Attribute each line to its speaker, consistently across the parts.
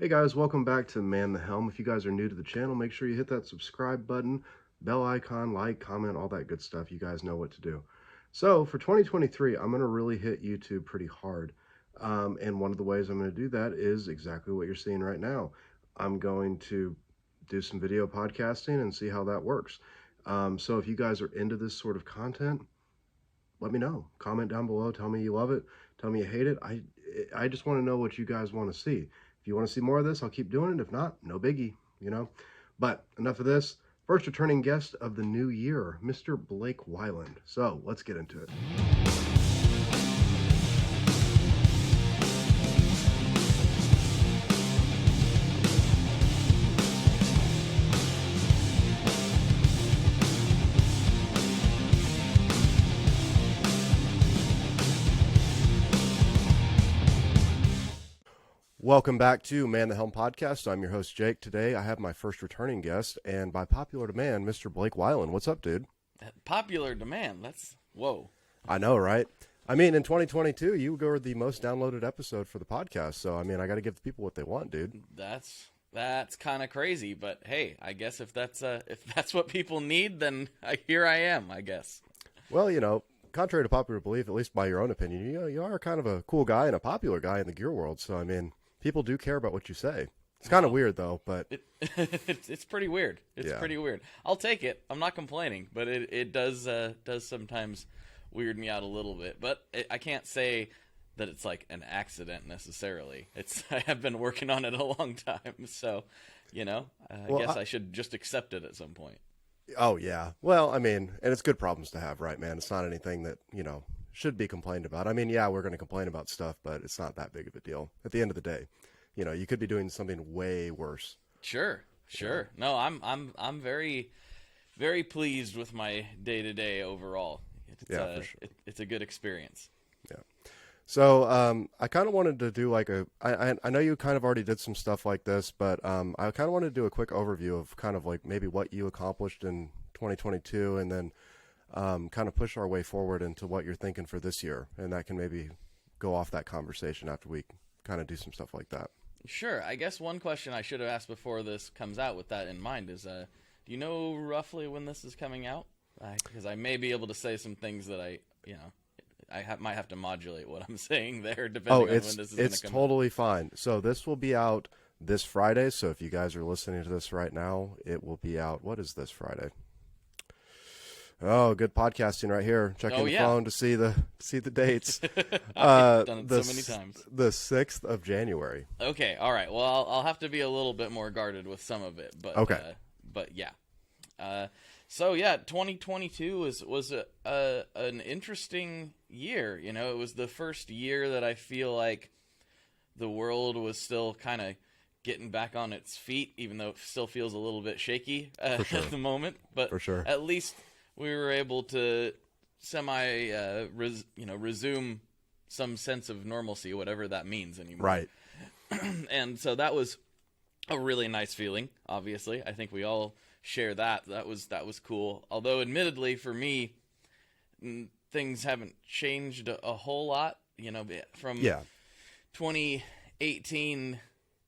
Speaker 1: Hey guys, welcome back to Man the Helm. If you guys are new to the channel, make sure you hit that subscribe button, bell icon, like, comment, all that good stuff. You guys know what to do. So for 2023, I'm going to really hit YouTube pretty hard. And one of the ways I'm going to do that is exactly what you're seeing right now. I'm going to do some video podcasting and see how that works. So if you guys are into this sort of content, let me know. Comment down below. Tell me you love it. Tell me you hate it. I just want to know what you guys want to see. If you want to see more of this, I'll keep doing it. If not, no biggie. But enough of this. First returning guest of the new year, Mr. Blake Wyland. So let's get into it. Welcome back to Man the Helm Podcast. I'm your host, Jake. Today, I have my first returning guest, and by popular demand, Mr. Blake Wyland. What's up, dude?
Speaker 2: Popular demand. Whoa.
Speaker 1: I know, right? I mean, in 2022, you were the most downloaded episode for the podcast, so, I mean, I got to give the people what they want, dude.
Speaker 2: That's kind of crazy, but hey, I guess if that's what people need, then here I am, I guess.
Speaker 1: Well, contrary to popular belief, at least by your own opinion, you are kind of a cool guy and a popular guy in the gear world, so, I mean, people do care about what you say. It's kind of weird, though, but...
Speaker 2: It's pretty weird. It's pretty weird. I'll take it. I'm not complaining, but it does sometimes weird me out a little bit. But I can't say that it's like an accident necessarily. I have been working on it a long time, so, I guess I should just accept it at some point.
Speaker 1: Oh, yeah. Well, I mean, and it's good problems to have, right, man? It's not anything that, should be complained about. I mean, yeah, we're going to complain about stuff, but it's not that big of a deal. At the end of the day, you could be doing something way worse.
Speaker 2: Sure. No, I'm very, very pleased with my day-to-day overall. It's a good experience.
Speaker 1: Yeah. So I kind of wanted to do like I know you kind of already did some stuff like this, but I kind of wanted to do a quick overview of kind of like maybe what you accomplished in 2022, and then kind of push our way forward into what you're thinking for this year, and that can maybe go off that conversation after we kind of do some stuff like that.
Speaker 2: Sure. I guess one question I should have asked before this comes out with that in mind is, do you know roughly when this is coming out? Because I may be able to say some things that might have to modulate what I'm saying there depending on when this is going to come out.
Speaker 1: It's totally fine. So this will be out this Friday. So if you guys are listening to this right now, it will be out. What is this Friday? Oh, good podcasting right here. Checking the phone to see the dates.
Speaker 2: I've done it so many times.
Speaker 1: The 6th of January.
Speaker 2: Okay, all right. Well, I'll have to be a little bit more guarded with some of it, but
Speaker 1: okay.
Speaker 2: But yeah. So yeah, 2022 was an interesting year. It was the first year that I feel like the world was still kind of getting back on its feet, even though it still feels a little bit shaky at the moment. But
Speaker 1: for sure,
Speaker 2: at least we were able to resume some sense of normalcy, whatever that means anymore.
Speaker 1: Right.
Speaker 2: And so that was a really nice feeling. Obviously, I think we all share that. That was cool. Although, admittedly, for me, things haven't changed a whole lot. From 2018.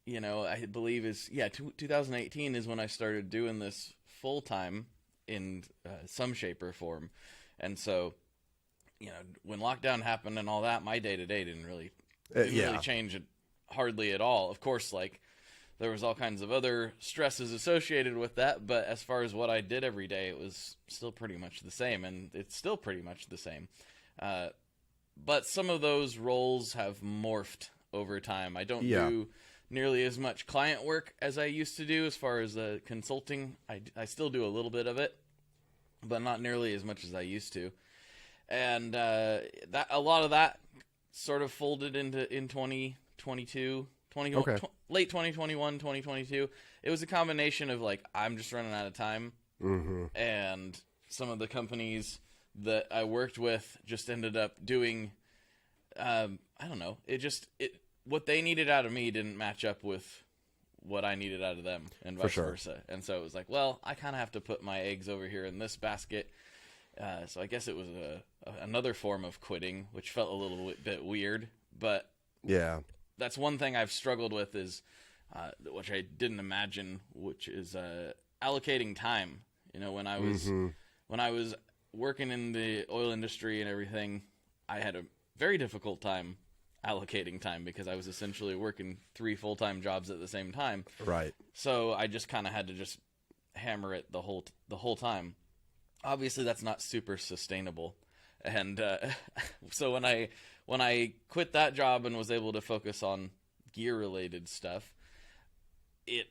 Speaker 2: I believe 2018 is when I started doing this full time in some shape or form. And so, when lockdown happened and all that, my day-to-day didn't really change it hardly at all. Of course, there was all kinds of other stresses associated with that, but as far as what I did every day, it was still pretty much the same, and it's still pretty much the same. But some of those roles have morphed over time. I don't do nearly as much client work as I used to do as far as consulting. I still do a little bit of it, but not nearly as much as I used to. And that a lot of that sort of folded in 2022, late 2021, 2022. It was a combination of I'm just running out of time, and some of the companies that I worked with just ended up doing, I don't know, what they needed out of me didn't match up with what I needed out of them, and vice versa. And so it was I kind of have to put my eggs over here in this basket. So I guess it was another form of quitting, which felt a little bit weird. But
Speaker 1: yeah,
Speaker 2: that's one thing I've struggled with is which I didn't imagine, which is allocating time. You know, when I was working in the oil industry and everything, I had a very difficult time allocating time because I was essentially working 3 full-time jobs at the same time.
Speaker 1: Right.
Speaker 2: So I just kind of had to just hammer it the whole time. Obviously, that's not super sustainable. And so when I quit that job and was able to focus on gear-related stuff, it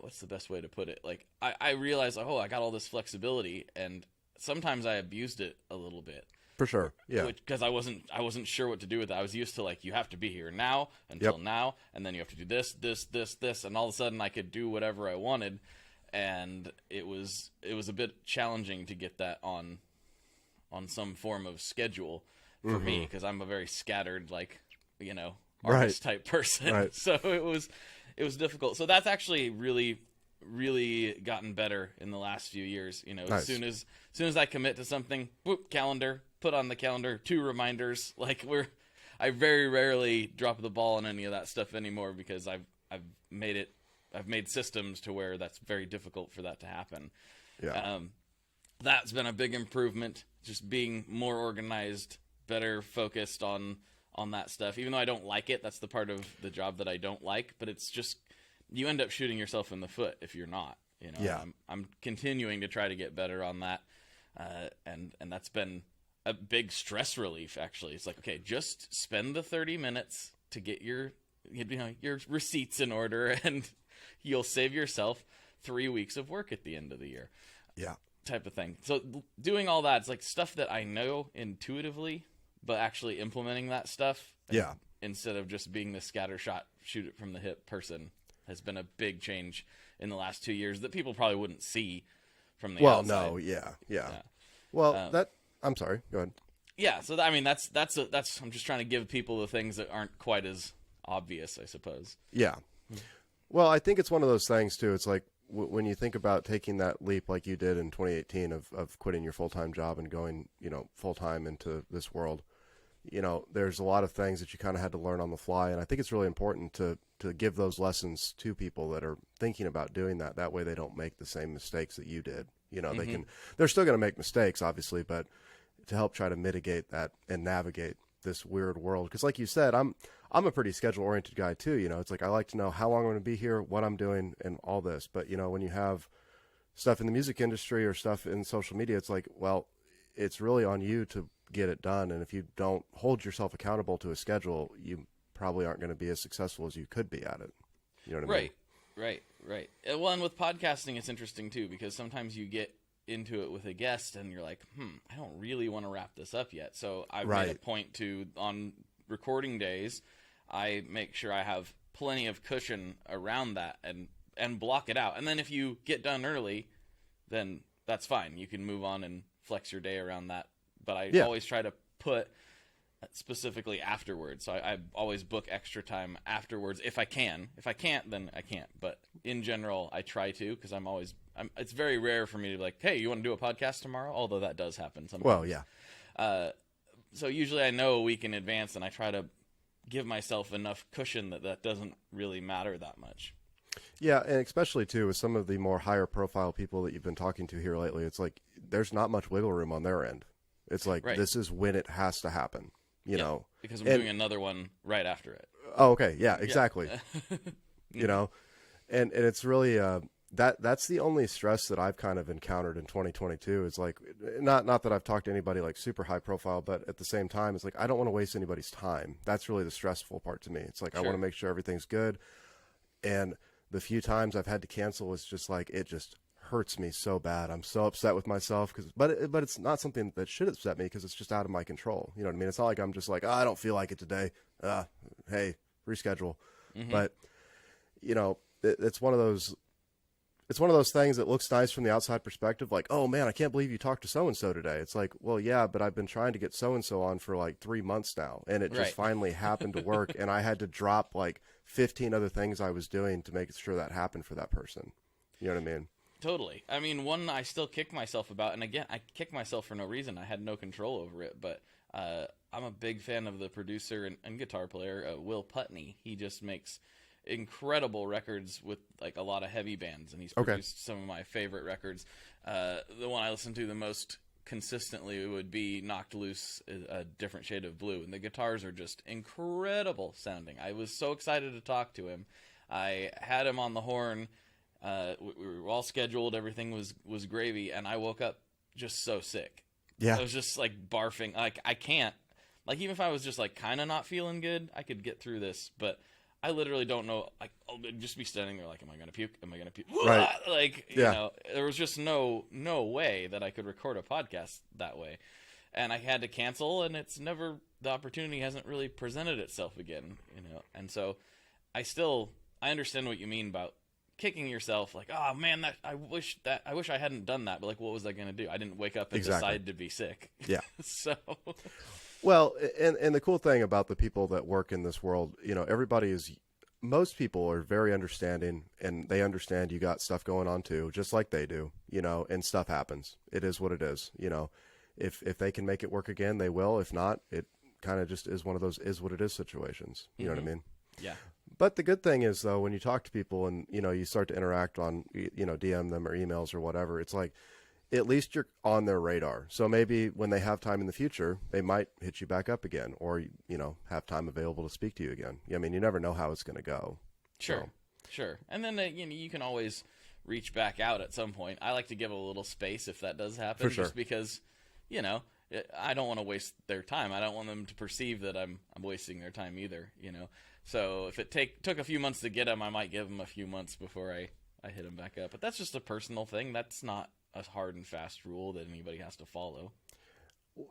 Speaker 2: what's the best way to put it? Like I realized, oh, I got all this flexibility, and sometimes I abused it a little bit.
Speaker 1: For sure, yeah.
Speaker 2: Because I wasn't sure what to do with it. I was used to, like, you have to be here now until now, and then you have to do this, and all of a sudden I could do whatever I wanted, and it was a bit challenging to get that on some form of schedule for me, because I'm a very scattered, like, you know, artist type person.
Speaker 1: Right.
Speaker 2: So it was difficult. So that's actually really gotten better in the last few years. You know,
Speaker 1: Nice.
Speaker 2: as soon as I commit to something, whoop, calendar, put on the calendar, 2 reminders. Like, I very rarely drop the ball on any of that stuff anymore, because I've made systems to where that's very difficult for that to happen.
Speaker 1: Yeah.
Speaker 2: That's been a big improvement, just being more organized, better focused on that stuff. Even though I don't like it, that's the part of the job that I don't like, but it's just, you end up shooting yourself in the foot if you're not, you know.
Speaker 1: Yeah.
Speaker 2: I'm continuing to try to get better on that. And that's been a big stress relief, actually. It's like, okay, just spend the 30 minutes to get your receipts in order, and you'll save yourself 3 weeks of work at the end of the year.
Speaker 1: Yeah.
Speaker 2: Type of thing. So doing all that, it's like stuff that I know intuitively, but actually implementing that stuff,
Speaker 1: Yeah.
Speaker 2: instead of just being the scattershot, shoot it from the hip person, has been a big change in the last 2 years that people probably wouldn't see from the outside.
Speaker 1: Well, no, yeah. Well, I'm sorry. Go ahead.
Speaker 2: Yeah, so I mean that's I'm just trying to give people the things that aren't quite as obvious, I suppose.
Speaker 1: Yeah. Well, I think it's one of those things too. It's like when you think about taking that leap like you did in 2018 of quitting your full-time job and going, you know, full-time into this world, you know, there's a lot of things that you kind of had to learn on the fly. And I think it's really important to give those lessons to people that are thinking about doing that. That way they don't make the same mistakes that you did. You know, they're still going to make mistakes, obviously, but to help try to mitigate that and navigate this weird world. Because like you said, I'm a pretty schedule-oriented guy too. You know, it's like I like to know how long I'm going to be here, what I'm doing, and all this. But, you know, when you have stuff in the music industry or stuff in social media, it's like, well, it's really on you to get it done. And if you don't hold yourself accountable to a schedule, you probably aren't going to be as successful as you could be at it. You know what I mean?
Speaker 2: Right. Well, and with podcasting, it's interesting too, because sometimes you get into it with a guest and you're like, I don't really want to wrap this up yet. So I've made a point to, on recording days, I make sure I have plenty of cushion around that and block it out. And then if you get done early, then that's fine. You can move on and flex your day around that. But I always try to put specifically afterwards. So I always book extra time afterwards if I can. If I can't, then I can't. But in general, I try to, because it's very rare for me to be like, hey, you want to do a podcast tomorrow? Although that does happen sometimes.
Speaker 1: Well, yeah.
Speaker 2: So usually I know a week in advance, and I try to give myself enough cushion that doesn't really matter that much.
Speaker 1: Yeah, and especially too with some of the more higher profile people that you've been talking to here lately, it's like there's not much wiggle room on their end. It's like this is when it has to happen, you know.
Speaker 2: Because I'm doing another one right after it.
Speaker 1: Oh, okay, yeah, exactly. You know, and it's really that's the only stress that I've kind of encountered in 2022. Is like not that I've talked to anybody like super high profile, but at the same time, it's like I don't want to waste anybody's time. That's really the stressful part to me. It's like I want to make sure everything's good, and the few times I've had to cancel, it's just like it just hurts me so bad. I'm so upset with myself but it's not something that should upset me because it's just out of my control. You know what I mean? It's not like I'm just like, I don't feel like it today. Hey, reschedule. But you know, it's one of those things that looks nice from the outside perspective. Like, oh man, I can't believe you talked to so-and-so today. It's like, well, yeah, but I've been trying to get so-and-so on for like 3 months now. And it just finally happened to work. And I had to drop like 15 other things I was doing to make sure that happened for that person. You know what I mean?
Speaker 2: Totally. I mean, one I still kick myself about, and again, I kick myself for no reason. I had no control over it, but I'm a big fan of the producer and guitar player Will Putney. He just makes incredible records with like a lot of heavy bands, and he's
Speaker 1: Okay.
Speaker 2: produced some of my favorite records. The one I listen to the most consistently would be Knocked Loose, a different shade of blue, and the guitars are just incredible sounding. I was so excited to talk to him. I had him on the horn. We were all scheduled. Everything was gravy, and I woke up just so sick.
Speaker 1: Yeah.
Speaker 2: I was just like barfing. Like I can't. Like even if I was just like kind of not feeling good, I could get through this. But I literally don't know. Like I'll just be standing there like, am I gonna puke? Am I gonna puke?
Speaker 1: Right.
Speaker 2: Like you know, there was just no way that I could record a podcast that way, and I had to cancel. And it's never, the opportunity hasn't really presented itself again. You know, and so I understand what you mean about kicking yourself, like, oh man, I wish I hadn't done that, but like, what was I gonna do? I didn't wake up and decide to be sick.
Speaker 1: Yeah.
Speaker 2: So
Speaker 1: Well, and the cool thing about the people that work in this world, you know, most people are very understanding, and they understand you got stuff going on too, just like they do, you know, and stuff happens. It is what it is, you know. If they can make it work again, they will. If not, it kind of just is one of those is what it is situations. You know what I mean?
Speaker 2: Yeah.
Speaker 1: But the good thing is, though, when you talk to people and, you know, you start to interact on, you know, DM them or emails or whatever, it's like, at least you're on their radar. So maybe when they have time in the future, they might hit you back up again, or, you know, have time available to speak to you again. I mean, you never know how it's going to go.
Speaker 2: Sure.
Speaker 1: So.
Speaker 2: Sure. And then, you know, you can always reach back out at some point. I like to give a little space if that does happen,
Speaker 1: For sure.
Speaker 2: just because, you know, I don't want to waste their time. I don't want them to perceive that I'm wasting their time either, you know. So if it took a few months to get them, I might give them a few months before I hit them back up. But that's just a personal thing. That's not a hard and fast rule that anybody has to follow.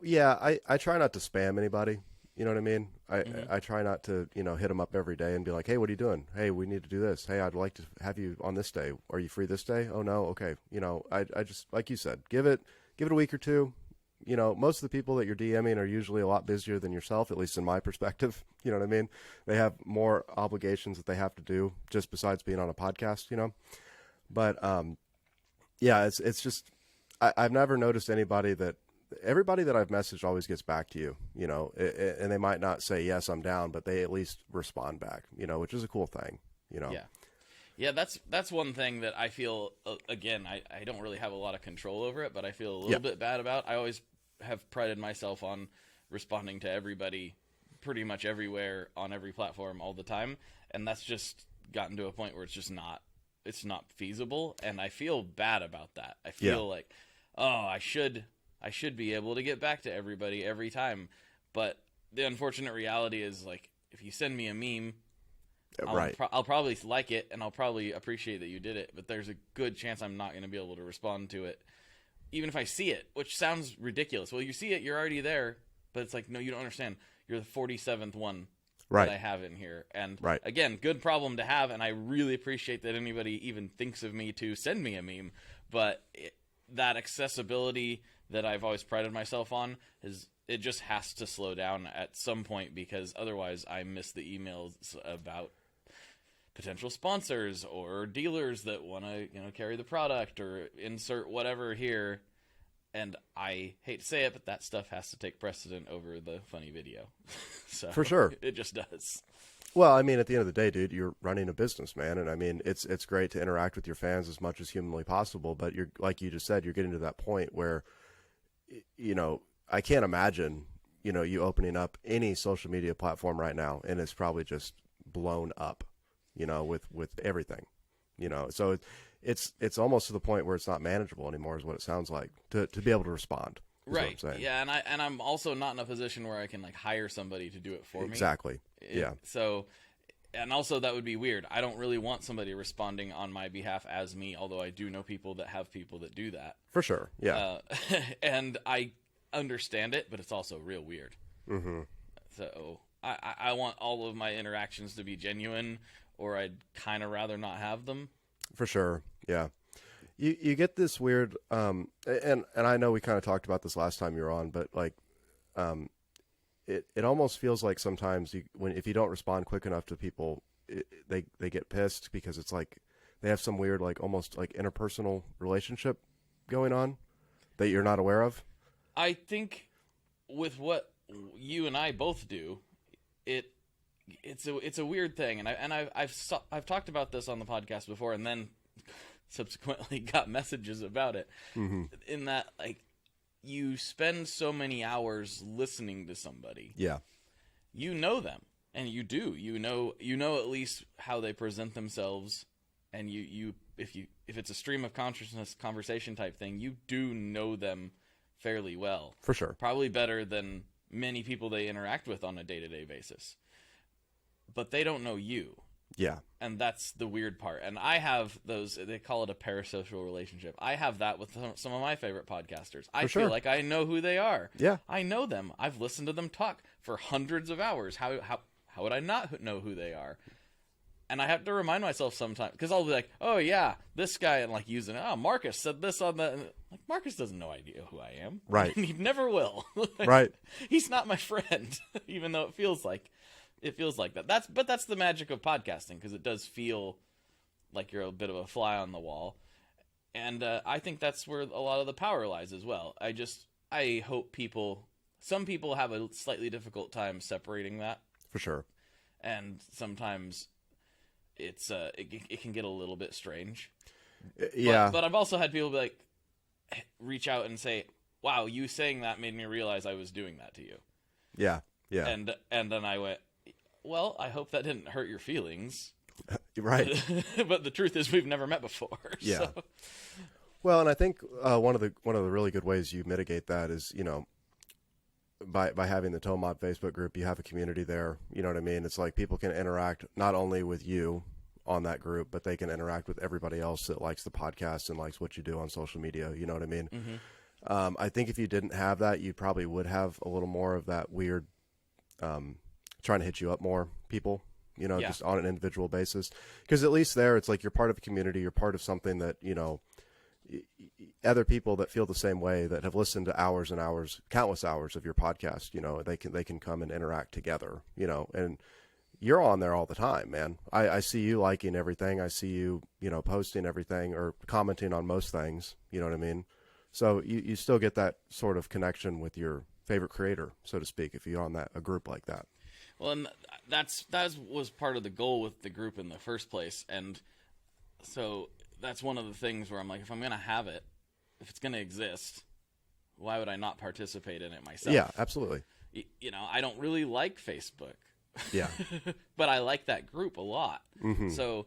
Speaker 1: Yeah, I try not to spam anybody. You know what I mean? I try not to, you know, hit them up every day and be like, hey, what are you doing? Hey, we need to do this. Hey, I'd like to have you on this day. Are you free this day? Oh, no? Okay. You know, I just, like you said, give it a week or two. You know, most of the people that you're DMing are usually a lot busier than yourself, at least in my perspective. You know what I mean? They have more obligations that they have to do just besides being on a podcast, you know? But, yeah, it's just, I've never noticed everybody that I've messaged always gets back to you, you know, and they might not say, yes, I'm down, but they at least respond back, you know, which is a cool thing, you know?
Speaker 2: Yeah. Yeah, that's one thing that I feel, again, I don't really have a lot of control over it, but I feel a little bit bad about. I always have prided myself on responding to everybody pretty much everywhere on every platform all the time, and that's just gotten to a point where it's not feasible, and I feel bad about that. I feel like, oh, I should be able to get back to everybody every time, but the unfortunate reality is, like, if you send me a meme, I'll probably like it, and I'll probably appreciate that you did it, but there's a good chance I'm not going to be able to respond to it, even if I see it, which sounds ridiculous. Well, you see it, you're already there, but it's like, no, you don't understand. You're the 47th one that I have in here. And again, good problem to have, and I really appreciate that anybody even thinks of me to send me a meme, but that accessibility that I've always prided myself on, it just has to slow down at some point, because otherwise I miss the emails about potential sponsors or dealers that want to, you know, carry the product or insert whatever here. And I hate to say it, but that stuff has to take precedent over the funny video. So
Speaker 1: for sure,
Speaker 2: it just does.
Speaker 1: Well, I mean, at the end of the day, dude, you're running a business, man, and I mean, it's great to interact with your fans as much as humanly possible. But you're, like you just said, you're getting to that point where, you know, I can't imagine, you know, you opening up any social media platform right now, and it's probably just blown up, you know, with everything, you know. So it's almost to the point where it's not manageable anymore, is what it sounds like, to be able to respond.
Speaker 2: Right. Yeah, and I'm also not in a position where I can like hire somebody to do it for me.
Speaker 1: Exactly. Yeah.
Speaker 2: So, and also that would be weird. I don't really want somebody responding on my behalf as me, although I do know people that have people that do that.
Speaker 1: For sure. Yeah.
Speaker 2: And I understand it, but it's also real weird.
Speaker 1: Mm-hmm.
Speaker 2: So I want all of my interactions to be genuine, or I'd kind of rather not have them.
Speaker 1: For sure. Yeah. You get this weird, and I know we kind of talked about this last time you were on, but like, it almost feels like sometimes if you don't respond quick enough to people, they get pissed, because it's like they have some weird, like, almost like interpersonal relationship going on that you're not aware of.
Speaker 2: I think with what you and I both do, it's a weird thing, and I've talked about this on the podcast before, and then subsequently got messages about it.
Speaker 1: Mm-hmm.
Speaker 2: In that, like, you spend so many hours listening to somebody.
Speaker 1: Yeah.
Speaker 2: You know them, and you know at least how they present themselves, and if it's a stream of consciousness conversation type thing, you do know them fairly well.
Speaker 1: For sure.
Speaker 2: Probably better than many people they interact with on a day-to-day basis. But they don't know you.
Speaker 1: Yeah.
Speaker 2: And that's the weird part. And I have those, they call it a parasocial relationship. I have that with some of my favorite podcasters. I feel like I know who they are.
Speaker 1: Yeah.
Speaker 2: I know them. I've listened to them talk for hundreds of hours. How would I not know who they are? And I have to remind myself sometimes, because I'll be like, oh yeah, this guy, and like using, oh, Marcus said this on the, like, Marcus doesn't know idea who I am.
Speaker 1: Right.
Speaker 2: He never will.
Speaker 1: Right.
Speaker 2: He's not my friend, even though it feels like that. That's the magic of podcasting, because it does feel like you're a bit of a fly on the wall. And I think that's where a lot of the power lies as well. I hope some people have a slightly difficult time separating that.
Speaker 1: For sure.
Speaker 2: And sometimes it can get a little bit strange.
Speaker 1: Yeah.
Speaker 2: But I've also had people be like, reach out and say, wow, you saying that made me realize I was doing that to you.
Speaker 1: Yeah. Yeah.
Speaker 2: And then I went, well, I hope that didn't hurt your feelings.
Speaker 1: Right.
Speaker 2: But the truth is we've never met before.
Speaker 1: Yeah.
Speaker 2: So.
Speaker 1: Well, and I think one of the really good ways you mitigate that is, by having the Tomod Facebook group, you have a community there. You know what I mean? It's like people can interact not only with you on that group, but they can interact with everybody else that likes the podcast and likes what you do on social media. You know what I mean?
Speaker 2: Mm-hmm.
Speaker 1: I think if you didn't have that, you probably would have a little more of that weird trying to hit you up more people, just on an individual basis. Because at least there, it's like you're part of a community. You're part of something that, other people that feel the same way, that have listened to hours and hours, countless hours of your podcast, they can come and interact together, and you're on there all the time, man. I see you liking everything. I see you, posting everything or commenting on most things, you know what I mean? So you still get that sort of connection with your favorite creator, so to speak, if you're on a group like that.
Speaker 2: Well, and that was part of the goal with the group in the first place. And so that's one of the things where I'm like, if I'm going to have it, if it's going to exist, why would I not participate in it myself?
Speaker 1: Yeah, absolutely.
Speaker 2: I don't really like Facebook.
Speaker 1: Yeah.
Speaker 2: But I like that group a lot.
Speaker 1: Mm-hmm.
Speaker 2: So,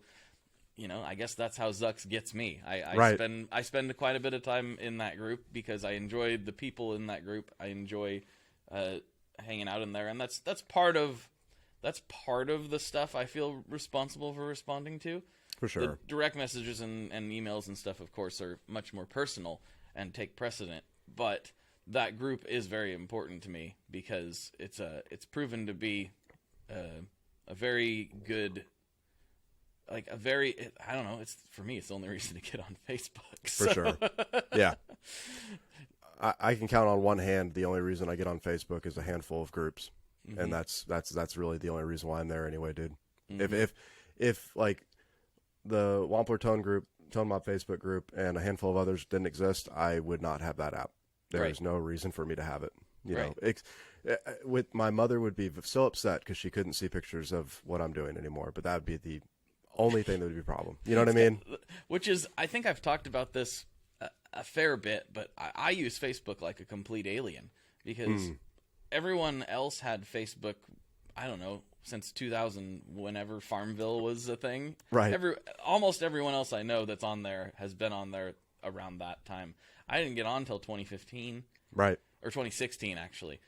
Speaker 2: I guess that's how Zucks gets me. I spend quite a bit of time in that group because I enjoy the people in that group. I enjoy hanging out in there, and that's part of the stuff I feel responsible for responding to.
Speaker 1: For sure.
Speaker 2: The direct messages and emails and stuff, of course, are much more personal and take precedent. But that group is very important to me because it's proven to be a very good, I don't know. For me, it's the only reason to get on Facebook.
Speaker 1: For sure. Yeah. I can count on one hand the only reason I get on Facebook is a handful of groups, mm-hmm. and that's really the only reason why I'm there anyway, dude. Mm-hmm. If like the Wampler Tone Mod Facebook group, and a handful of others didn't exist, I would not have that app. There is no reason for me to have it. With my mother would be so upset because she couldn't see pictures of what I'm doing anymore. But that would be the only thing that would be a problem. You know what I mean?
Speaker 2: Which is, I think I've talked about this a fair bit, but I use Facebook like a complete alien because everyone else had Facebook, I don't know, since 2000, whenever Farmville was a thing.
Speaker 1: Right.
Speaker 2: Almost everyone else I know that's on there has been on there around that time. I didn't get on until 2015.
Speaker 1: Right.
Speaker 2: Or 2016, actually.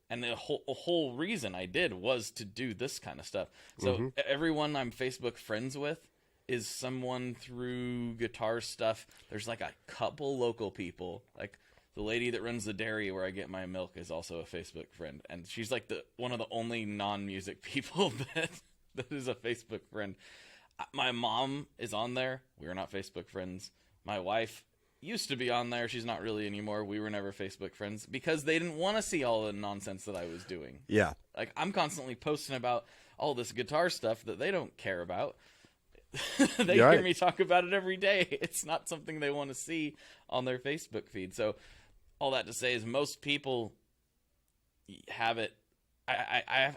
Speaker 2: And the whole reason I did was to do this kind of stuff. So everyone I'm Facebook friends with is someone through guitar stuff. There's like a couple local people. Like the lady that runs the dairy where I get my milk is also a Facebook friend. And she's like one of the only non-music people that is a Facebook friend. My mom is on there. We are not Facebook friends. My wife used to be on there. She's not really anymore. We were never Facebook friends because they didn't want to see all the nonsense that I was doing.
Speaker 1: Yeah.
Speaker 2: Like, I'm constantly posting about all this guitar stuff that they don't care about. They hear me talk about it every day. It's not something they want to see on their Facebook feed. So all that to say is most people have it. I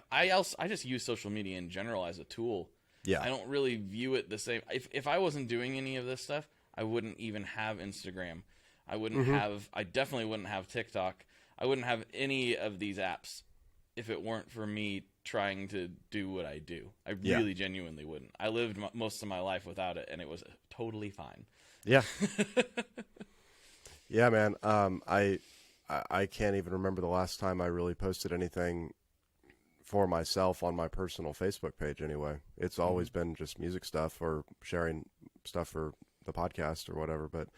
Speaker 2: just use social media in general as a tool.
Speaker 1: Yeah.
Speaker 2: I don't really view it the same. If I wasn't doing any of this stuff, I wouldn't even have Instagram. I wouldn't have. I definitely wouldn't have TikTok. I wouldn't have any of these apps if it weren't for me trying to do what I do. I really genuinely wouldn't. I lived most of my life without it, and it was totally fine.
Speaker 1: Yeah. Yeah, man. I can't even remember the last time I really posted anything for myself on my personal Facebook page anyway. It's always been just music stuff or sharing stuff for the podcast or whatever. But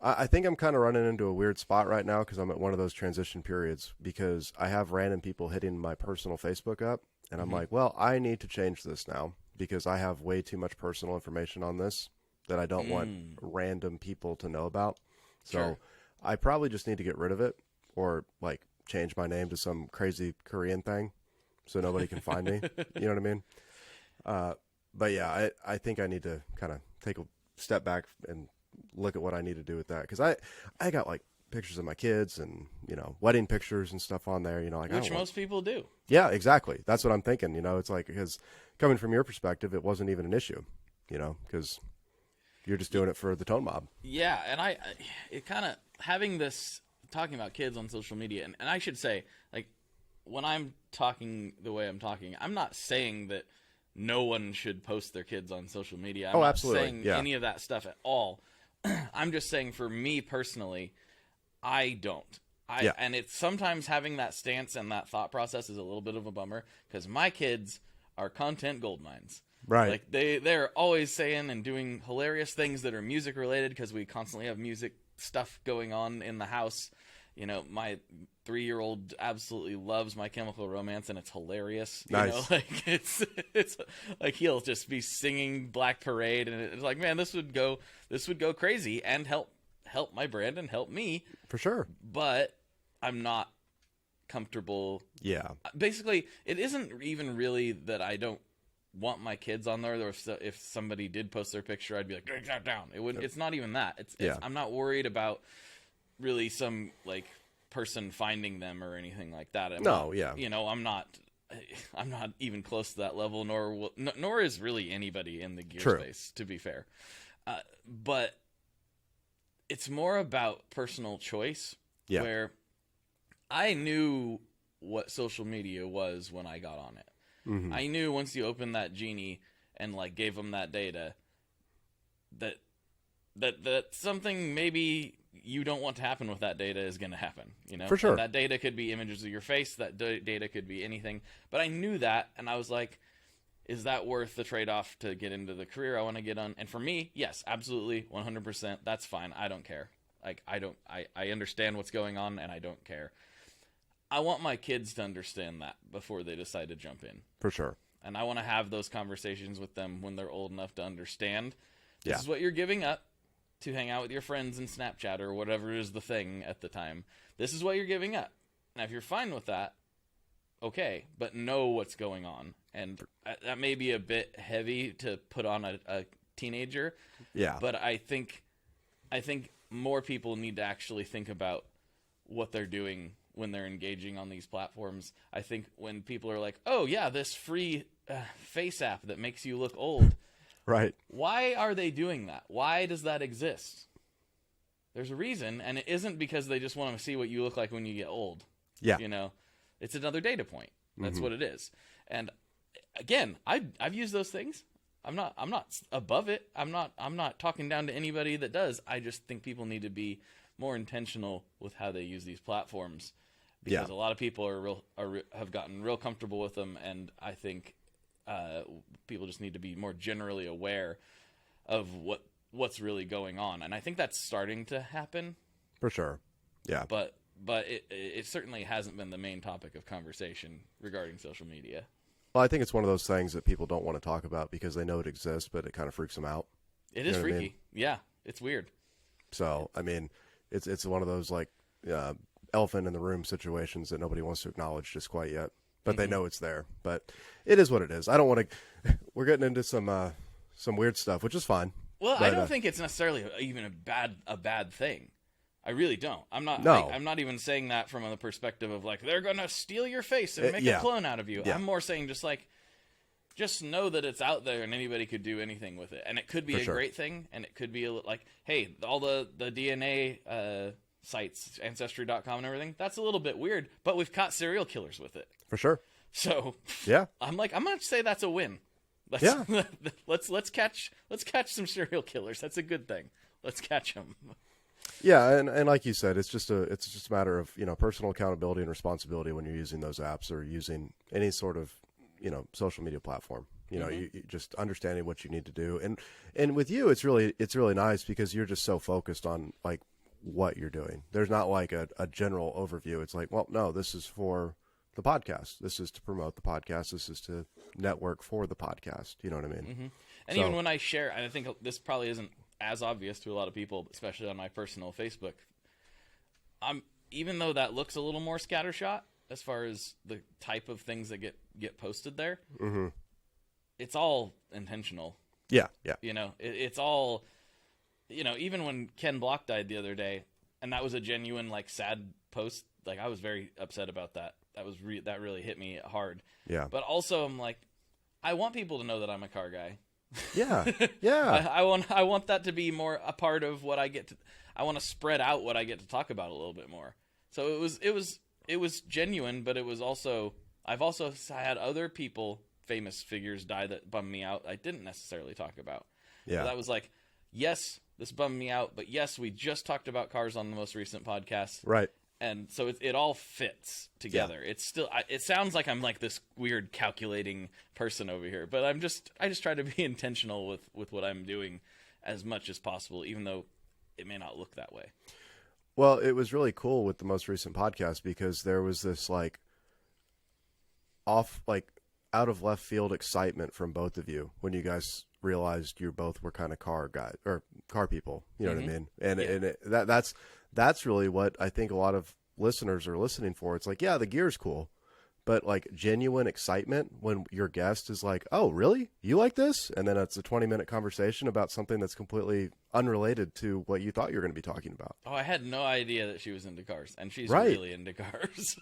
Speaker 1: I think I'm kind of running into a weird spot right now because I'm at one of those transition periods because I have random people hitting my personal Facebook up. And I'm like, well, I need to change this now because I have way too much personal information on this that I don't want random people to know about. So I probably just need to get rid of it or like change my name to some crazy Korean thing so nobody can find me. You know what I mean? But yeah, I think I need to kind of take a step back and look at what I need to do with that. Because I got like pictures of my kids and, you know, wedding pictures and stuff on there, you know, like
Speaker 2: Which most people do.
Speaker 1: Yeah, exactly. That's what I'm thinking. You know, it's like, because coming from your perspective, it wasn't even an issue, you know, because you're just doing it for the tone mob.
Speaker 2: Yeah. And it kind of having this, talking about kids on social media, and I should say, like, when I'm talking the way I'm talking, I'm not saying that no one should post their kids on social media. I'm not
Speaker 1: absolutely.
Speaker 2: saying any of that stuff at all. I'm just saying for me personally, I don't. And it's sometimes having that stance and that thought process is a little bit of a bummer because my kids are content gold mines.
Speaker 1: Right.
Speaker 2: Like they're always saying and doing hilarious things that are music related because we constantly have music stuff going on in the house. You know, my 3-year-old absolutely loves My Chemical Romance, and it's hilarious.
Speaker 1: Nice.
Speaker 2: You know, like it's like he'll just be singing Black Parade, and it's like, man, this would go crazy and help my brand and help me
Speaker 1: For sure.
Speaker 2: But I'm not comfortable.
Speaker 1: Yeah.
Speaker 2: Basically, it isn't even really that I don't want my kids on there. Or if somebody did post their picture, I'd be like, take that down. It wouldn't. It's not even that. It's I'm not worried about really some like person finding them or anything like that. You know, I'm not even close to that level, nor is really anybody in the gear space, to be fair. But it's more about personal choice, where I knew what social media was when I got on it. Mm-hmm. I knew once you opened that genie and like gave them that data, that something maybe you don't want to happen with that data is going to happen, you know?
Speaker 1: For sure.
Speaker 2: And that data could be images of your face. That data could be anything. But I knew that, and I was like, is that worth the trade-off to get into the career I want to get on? And for me, yes, absolutely, 100%. That's fine. I don't care. Like, I understand what's going on, and I don't care. I want my kids to understand that before they decide to jump in.
Speaker 1: For sure.
Speaker 2: And I want to have those conversations with them when they're old enough to understand this is what you're giving up to hang out with your friends in Snapchat or whatever is the thing at the time. This is what you're giving up. Now, if you're fine with that, okay, but know what's going on. And that may be a bit heavy to put on a teenager.
Speaker 1: Yeah.
Speaker 2: But I think more people need to actually think about what they're doing when they're engaging on these platforms. I think when people are like, oh, yeah, this free face app that makes you look old.
Speaker 1: Right.
Speaker 2: Why are they doing that? Why does that exist? There's a reason, and it isn't because they just want to see what you look like when you get old.
Speaker 1: Yeah.
Speaker 2: You know, it's another data point. That's what it is. And again, I've used those things. I'm not above it. I'm not talking down to anybody that does. I just think people need to be more intentional with how they use these platforms because a lot of people have gotten real comfortable with them, and I think people just need to be more generally aware of what's really going on, and I think that's starting to happen.
Speaker 1: For sure. Yeah.
Speaker 2: But it certainly hasn't been the main topic of conversation regarding social media.
Speaker 1: Well, I think it's one of those things that people don't want to talk about because they know it exists, but it kind of freaks them out.
Speaker 2: It is freaky. I mean? Yeah, it's weird.
Speaker 1: So, I mean, it's one of those like elephant in the room situations that nobody wants to acknowledge just quite yet. But they know it's there. But it is what it is. I don't want to. We're getting into some weird stuff, which is fine.
Speaker 2: Well, I don't think it's necessarily even a bad thing. I really don't.
Speaker 1: No.
Speaker 2: I'm not even saying that from the perspective of like they're gonna steal your face and make
Speaker 1: yeah.
Speaker 2: a clone out of you.
Speaker 1: Yeah.
Speaker 2: I'm more saying just like, just know that it's out there and anybody could do anything with it, and it could be
Speaker 1: For
Speaker 2: a
Speaker 1: sure.
Speaker 2: great thing, and it could be like, hey, all the DNA sites, Ancestry.com and everything. That's a little bit weird, but we've caught serial killers with it.
Speaker 1: For sure.
Speaker 2: So
Speaker 1: Yeah.
Speaker 2: I'm gonna say that's a win.
Speaker 1: Yeah.
Speaker 2: let's catch some serial killers. That's a good thing. Let's catch them.
Speaker 1: Yeah, and like you said, it's just a matter of, personal accountability and responsibility when you're using those apps or using any sort of, social media platform. You just understanding what you need to do. And with you, it's really nice because you're just so focused on like what you're doing. There's not like a general overview. It's like, well, no, this is for the podcast. This is to promote the podcast. This is to network for the podcast. You know what I mean?
Speaker 2: Mm-hmm. And even when I share, and I think this probably isn't as obvious to a lot of people, especially on my personal Facebook, even though that looks a little more scattershot as far as the type of things that get posted there,
Speaker 1: mm-hmm.
Speaker 2: it's all intentional.
Speaker 1: Yeah.
Speaker 2: It's all, even when Ken Block died the other day, and that was a genuine, like, sad post, like, I was very upset about that. That really hit me hard.
Speaker 1: Yeah.
Speaker 2: But also, I'm like, I want people to know that I'm a car guy.
Speaker 1: Yeah. Yeah.
Speaker 2: I want that to be more a part of what I get to. I want to spread out what I get to talk about a little bit more. So it was genuine, but it was also, I've also had other people, famous figures, die that bummed me out. I didn't necessarily talk about.
Speaker 1: Yeah.
Speaker 2: So that was like, yes, this bummed me out, but yes, we just talked about cars on the most recent podcast.
Speaker 1: Right.
Speaker 2: And so it all fits together. Yeah. It's still, it sounds like I'm like this weird calculating person over here, but I just try to be intentional with what I'm doing as much as possible, even though it may not look that way.
Speaker 1: Well, it was really cool with the most recent podcast because there was this like out of left field excitement from both of you when you guys realized you both were kind of car guys or car people. You know what I mean? And that's really what I think a lot of listeners are listening for. It's like, yeah, the gear's cool, but like genuine excitement when your guest is like, oh, really? You like this? And then it's a 20-minute conversation about something that's completely unrelated to what you thought you were going to be talking about.
Speaker 2: Oh, I had no idea that she was into cars, and she's
Speaker 1: right.
Speaker 2: really into cars.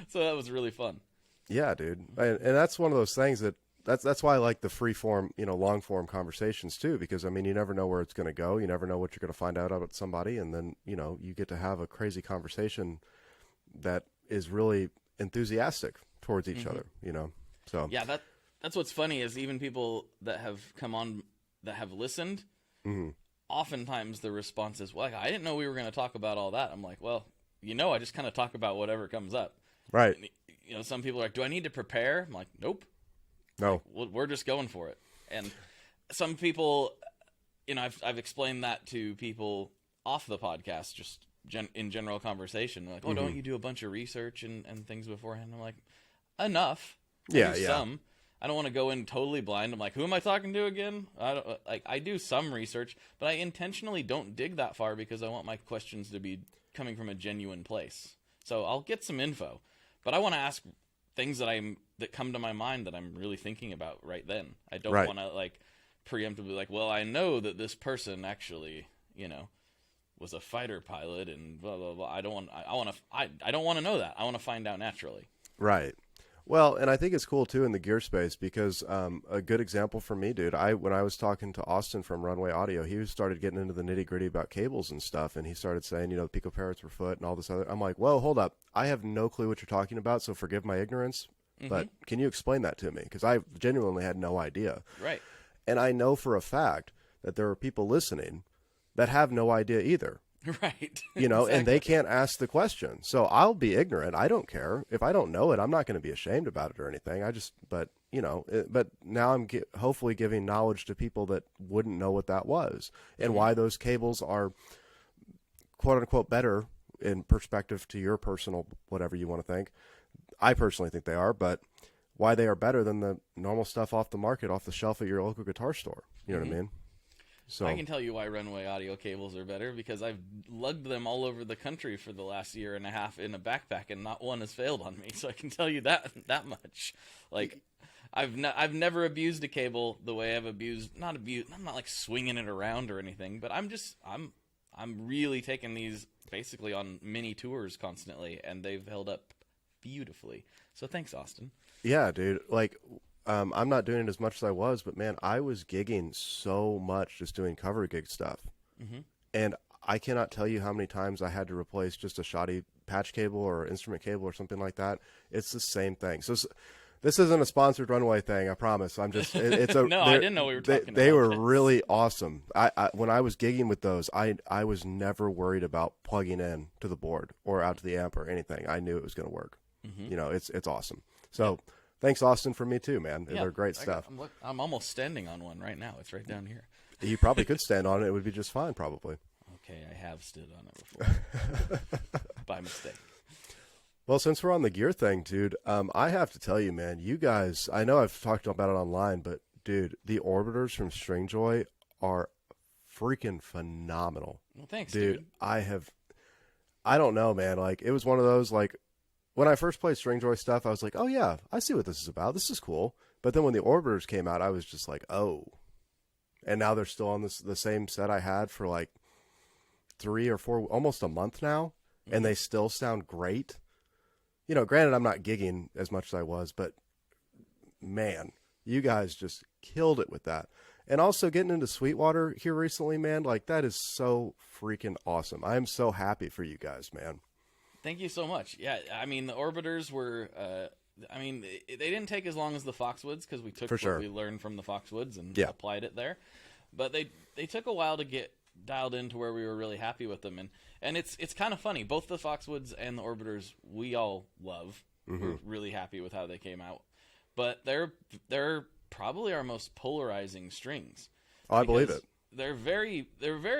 Speaker 2: So that was really fun.
Speaker 1: Yeah, dude. And that's one of those things that's why I like the free form, long form conversations too, because I mean, you never know where it's going to go. You never know what you're going to find out about somebody. And then, you get to have a crazy conversation that is really enthusiastic towards each other, So
Speaker 2: yeah, that's what's funny is even people that have come on that have listened, oftentimes the response is, well, I didn't know we were going to talk about all that. I'm like, well, I just kind of talk about whatever comes up.
Speaker 1: Right.
Speaker 2: And, some people are like, do I need to prepare? I'm like, nope.
Speaker 1: No.
Speaker 2: Like, we're just going for it. And some people, I've explained that to people off the podcast, just in general conversation. They're like, oh, don't you do a bunch of research and things beforehand? I'm like, enough. Some. I don't want to go in totally blind. I'm like, who am I talking to again? I do some research, but I intentionally don't dig that far because I want my questions to be coming from a genuine place. So I'll get some info, but I want to ask things that come to my mind that I'm really thinking about right then. I don't want to like preemptively like, well, I know that this person actually, was a fighter pilot and blah blah blah. I don't want to know that. I want to find out naturally.
Speaker 1: Right. Well, and I think it's cool too in the gear space because a good example for me, dude, when I was talking to Austin from Runway Audio, he started getting into the nitty gritty about cables and stuff. And he started saying, the pico parrots were foot and all this other. I'm like, whoa, hold up. I have no clue what you're talking about. So forgive my ignorance, but can you explain that to me? Because I genuinely had no idea.
Speaker 2: Right.
Speaker 1: And I know for a fact that there are people listening that have no idea either.
Speaker 2: Right.
Speaker 1: Exactly. And they can't ask the question. So I'll be ignorant. I don't care. If I don't know it, I'm not going to be ashamed about it or anything. But now I'm hopefully giving knowledge to people that wouldn't know what that was and why those cables are quote unquote better in perspective to your personal, whatever you want to think. I personally think they are, but why they are better than the normal stuff off the market, off the shelf at your local guitar store. You know what I mean? So
Speaker 2: I can tell you why Runway Audio cables are better because I've lugged them all over the country for the last year and a half in a backpack, and not one has failed on me. So I can tell you that much. Like, I've never abused a cable the way I've abused. I'm not like swinging it around or anything, but I'm I'm really taking these basically on mini tours constantly, and they've held up beautifully. So thanks, Austin.
Speaker 1: Yeah, dude. Like, I'm not doing it as much as I was, but man, I was gigging so much just doing cover gig stuff.
Speaker 2: Mm-hmm.
Speaker 1: And I cannot tell you how many times I had to replace just a shoddy patch cable or instrument cable or something like that. It's the same thing. So this isn't a sponsored runway thing, I promise. I'm just, it's a,
Speaker 2: No, I didn't know we were talking
Speaker 1: they
Speaker 2: about
Speaker 1: were
Speaker 2: this.
Speaker 1: really awesome. When I was gigging with those, I was never worried about plugging in to the board or out to the amp or anything. I knew it was going to work.
Speaker 2: Mm-hmm.
Speaker 1: You know, it's awesome. So thanks, Austin, for me too, man.
Speaker 2: Yeah,
Speaker 1: They're great stuff.
Speaker 2: I'm almost standing on one right now. It's right down here.
Speaker 1: You probably could stand on it. It would be just fine, probably.
Speaker 2: Okay, I have stood on it before. By mistake.
Speaker 1: Well, since we're on the gear thing, dude, I have to tell you, man, you guys, I know I've talked about it online, but dude, the orbiters from Stringjoy are freaking phenomenal.
Speaker 2: Well, thanks,
Speaker 1: dude. I don't know, man. Like, it was one of those, like, when I first played Stringjoy stuff, I was like, oh yeah, I see what this is about. This is cool. But then when the orbiters came out, I was just like, oh. And now they're still on the same set I had for like 3 or 4, almost a month now, and they still sound great. You know, granted, I'm not gigging as much as I was, but man, you guys just killed it with that. And also getting into Sweetwater here recently, man, like that is so freaking awesome. I am so happy for you guys, man.
Speaker 2: Thank you so much. Yeah, I mean, the orbiters were, they didn't take as long as the Foxwoods because we took what we learned from the Foxwoods and applied it there. But they took a while to get dialed into where we were really happy with them. And it's kind of funny. Both the Foxwoods and the orbiters we all love.
Speaker 1: Mm-hmm.
Speaker 2: We're really happy with how they came out. But they're probably our most polarizing strings.
Speaker 1: Oh, I believe it.
Speaker 2: They're very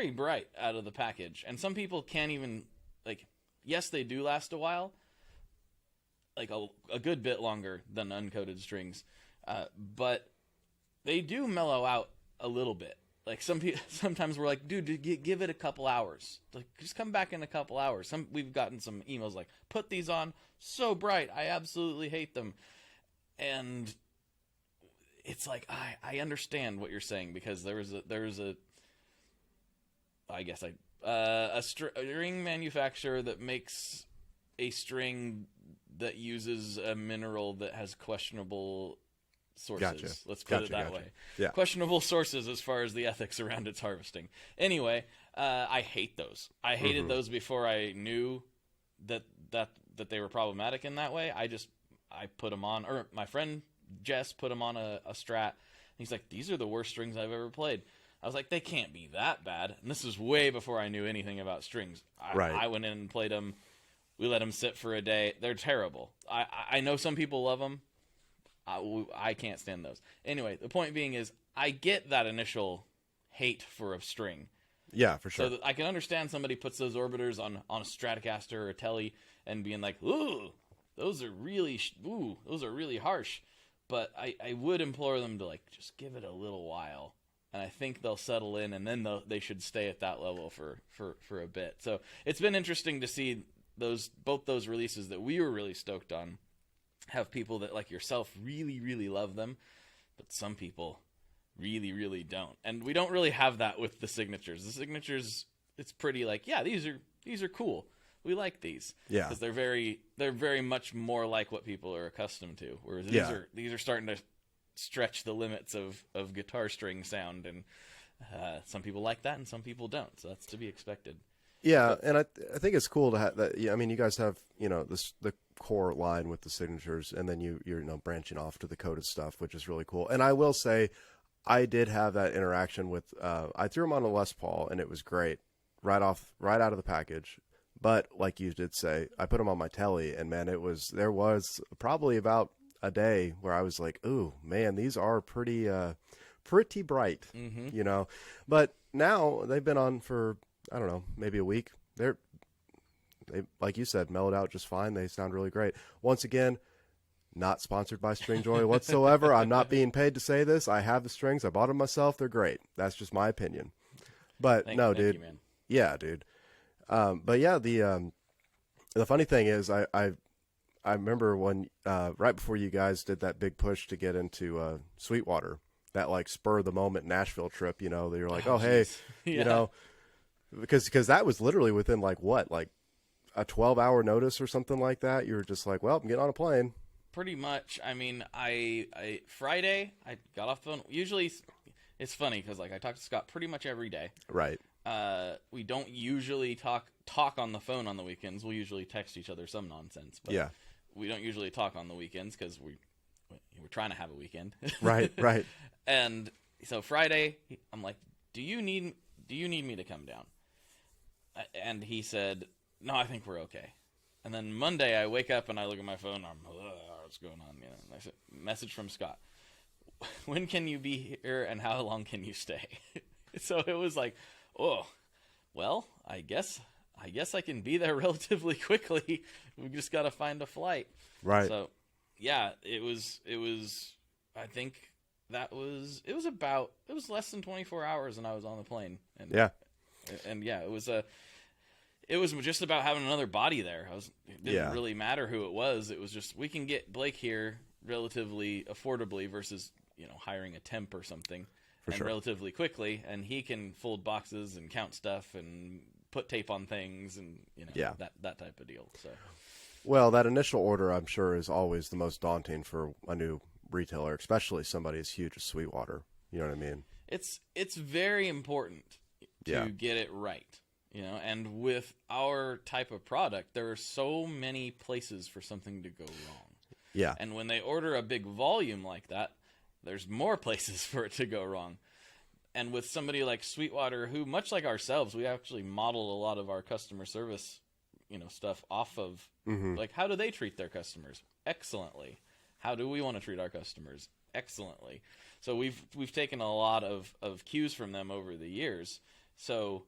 Speaker 2: bright out of the package. And some people can't even, like, yes, they do last a while, like a good bit longer than uncoated strings, but they do mellow out a little bit. Like sometimes we're like, dude, give it a couple hours. Like, just come back in a couple hours. We've gotten some emails like, put these on, so bright, I absolutely hate them. And it's like, I understand what you're saying, because there was a string manufacturer that makes a string that uses a mineral that has questionable sources.
Speaker 1: Gotcha.
Speaker 2: Let's put it that way.
Speaker 1: Yeah.
Speaker 2: Questionable sources as far as the ethics around its harvesting. Anyway, I hate those. I hated those before I knew that they were problematic in that way. I put them on, or my friend Jess put them on a Strat. And he's like, these are the worst strings I've ever played. I was like, they can't be that bad. And this was way before I knew anything about strings. I went in and played them. We let them sit for a day. They're terrible. I know some people love them. I can't stand those. Anyway, the point being is, I get that initial hate for a string.
Speaker 1: Yeah, for sure.
Speaker 2: So I can understand somebody puts those orbiters on a Stratocaster or a Tele and being like, ooh, those are really harsh. But I would implore them to, like, just give it a little while. And I think they'll settle in, and then they should stay at that level for a bit. So it's been interesting to see both those releases that we were really stoked on have people that, like yourself, really, really love them, but some people really, really don't. And we don't really have that with the signatures. The signatures, it's pretty like, yeah, these are cool. We like these.
Speaker 1: Yeah.
Speaker 2: Because they're very much more like what people are accustomed to. Whereas these are starting to stretch the limits of guitar string sound, and some people like that and some people don't. So that's to be expected.
Speaker 1: Yeah, and I think it's cool to have that. Yeah, I mean, you guys have, you know, the core line with the signatures, and then you're branching off to the coded stuff, which is really cool. And I will say, I did have that interaction with. I threw them on a Les Paul, and it was great, right out of the package. But like you did say, I put them on my Tele, and man, there was probably about a day where I was like, ooh, man, these are pretty bright, you know. But now they've been on for, I don't know, maybe a week. They, like you said, mellowed out just fine. They sound really great. Once again, not sponsored by Stringjoy whatsoever. I'm not being paid to say this. I have the strings. I bought them myself. They're great. That's just my opinion. But
Speaker 2: Thank
Speaker 1: dude.
Speaker 2: you, man.
Speaker 1: Yeah, dude. But yeah, the funny thing is, I remember when right before you guys did that big push to get into Sweetwater, that like spur of the moment Nashville trip. You know, they were like, oh hey,
Speaker 2: yeah.
Speaker 1: you know. Because that was literally within like what, like a 12-hour notice or something like that. You were just like, well, I'm getting on a plane.
Speaker 2: Pretty much. I mean, I Friday I got off the phone. Usually, it's funny because like I talk to Scott pretty much every day.
Speaker 1: Right.
Speaker 2: We don't usually talk on the phone on the weekends. We'll usually text each other some nonsense. But
Speaker 1: Yeah.
Speaker 2: we don't usually talk on the weekends because we're trying to have a weekend.
Speaker 1: Right. Right.
Speaker 2: And so Friday, I'm like, do you need me to come down? And he said, no, I think we're okay. And then Monday, I wake up and I look at my phone. What's going on? You know, and I said, message from Scott. When can you be here and how long can you stay? So it was like, oh, well, I guess I can be there relatively quickly. We just got to find a flight.
Speaker 1: Right.
Speaker 2: So, yeah, it was. I think it was less than 24 hours and I was on the plane. And,
Speaker 1: Yeah.
Speaker 2: And yeah, it was just about having another body there. It didn't really matter who it was. It was just, we can get Blake here relatively affordably versus, hiring a temp or something. And
Speaker 1: sure.
Speaker 2: relatively quickly, and he can fold boxes and count stuff and put tape on things and, that type of deal. So,
Speaker 1: well, that initial order, I'm sure, is always the most daunting for a new retailer, especially somebody as huge as Sweetwater. You know what I mean?
Speaker 2: It's very important to get it right. And with our type of product, there are so many places for something to go wrong.
Speaker 1: Yeah.
Speaker 2: And when they order a big volume like that, there's more places for it to go wrong. And with somebody like Sweetwater, who, much like ourselves, we actually model a lot of our customer service, stuff off of, like, how do they treat their customers? Excellently. How do we want to treat our customers? Excellently. So we've taken a lot of cues from them over the years. So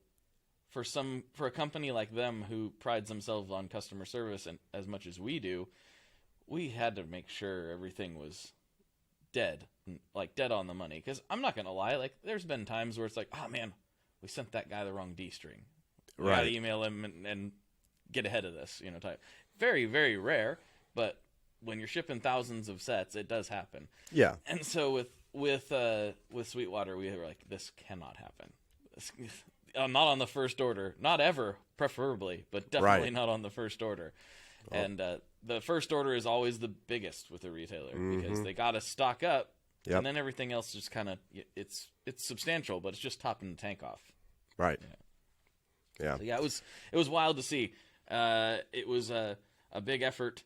Speaker 2: for a company like them who prides themselves on customer service and as much as we do, we had to make sure everything was dead on the money. Because I'm not gonna lie, like, there's been times where it's like, oh man, we sent that guy the wrong D string. We gotta email him and get ahead of this, type. Very, very rare, but when you're shipping thousands of sets, it does happen.
Speaker 1: Yeah.
Speaker 2: And so with Sweetwater, we were like, this cannot happen. Not on the first order, not ever, preferably, but definitely not on the first order. Well, and the first order is always the biggest with a retailer because they got to stock up, and then everything else just kind of it's substantial, but it's just topping the tank off.
Speaker 1: Right. Yeah.
Speaker 2: So yeah, it was wild to see. It was a big effort.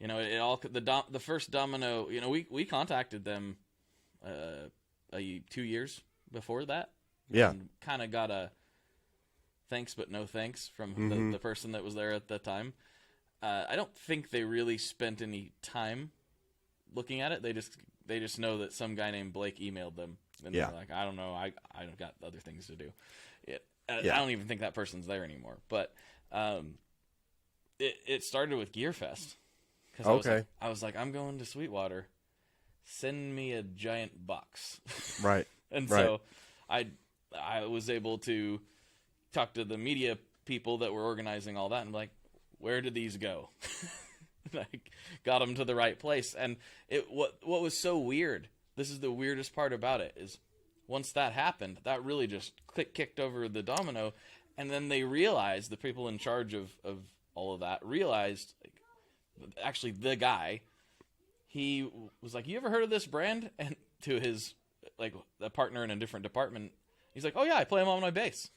Speaker 2: The first Domino. We contacted them 2 years before that.
Speaker 1: Yeah.
Speaker 2: And kind of got a thanks but no thanks from the person that was there at the time. I don't think they really spent any time looking at it. They just know that some guy named Blake emailed them, and they're like, I don't know, I don't got other things to do. I don't even think that person's there anymore. But it started with GearFest. I was like, I'm going to Sweetwater. Send me a giant box.
Speaker 1: Right.
Speaker 2: And so I was able to talk to the media people that were organizing all that and be like, where did these go? I got them to the right place. And what was so weird, this is the weirdest part about it, is once that happened, that really just kicked over the domino. And then they realized, the people in charge of all of that realized, actually the guy, he was like, you ever heard of this brand? And to his, a partner in a different department, he's like, oh yeah, I play them on my bass.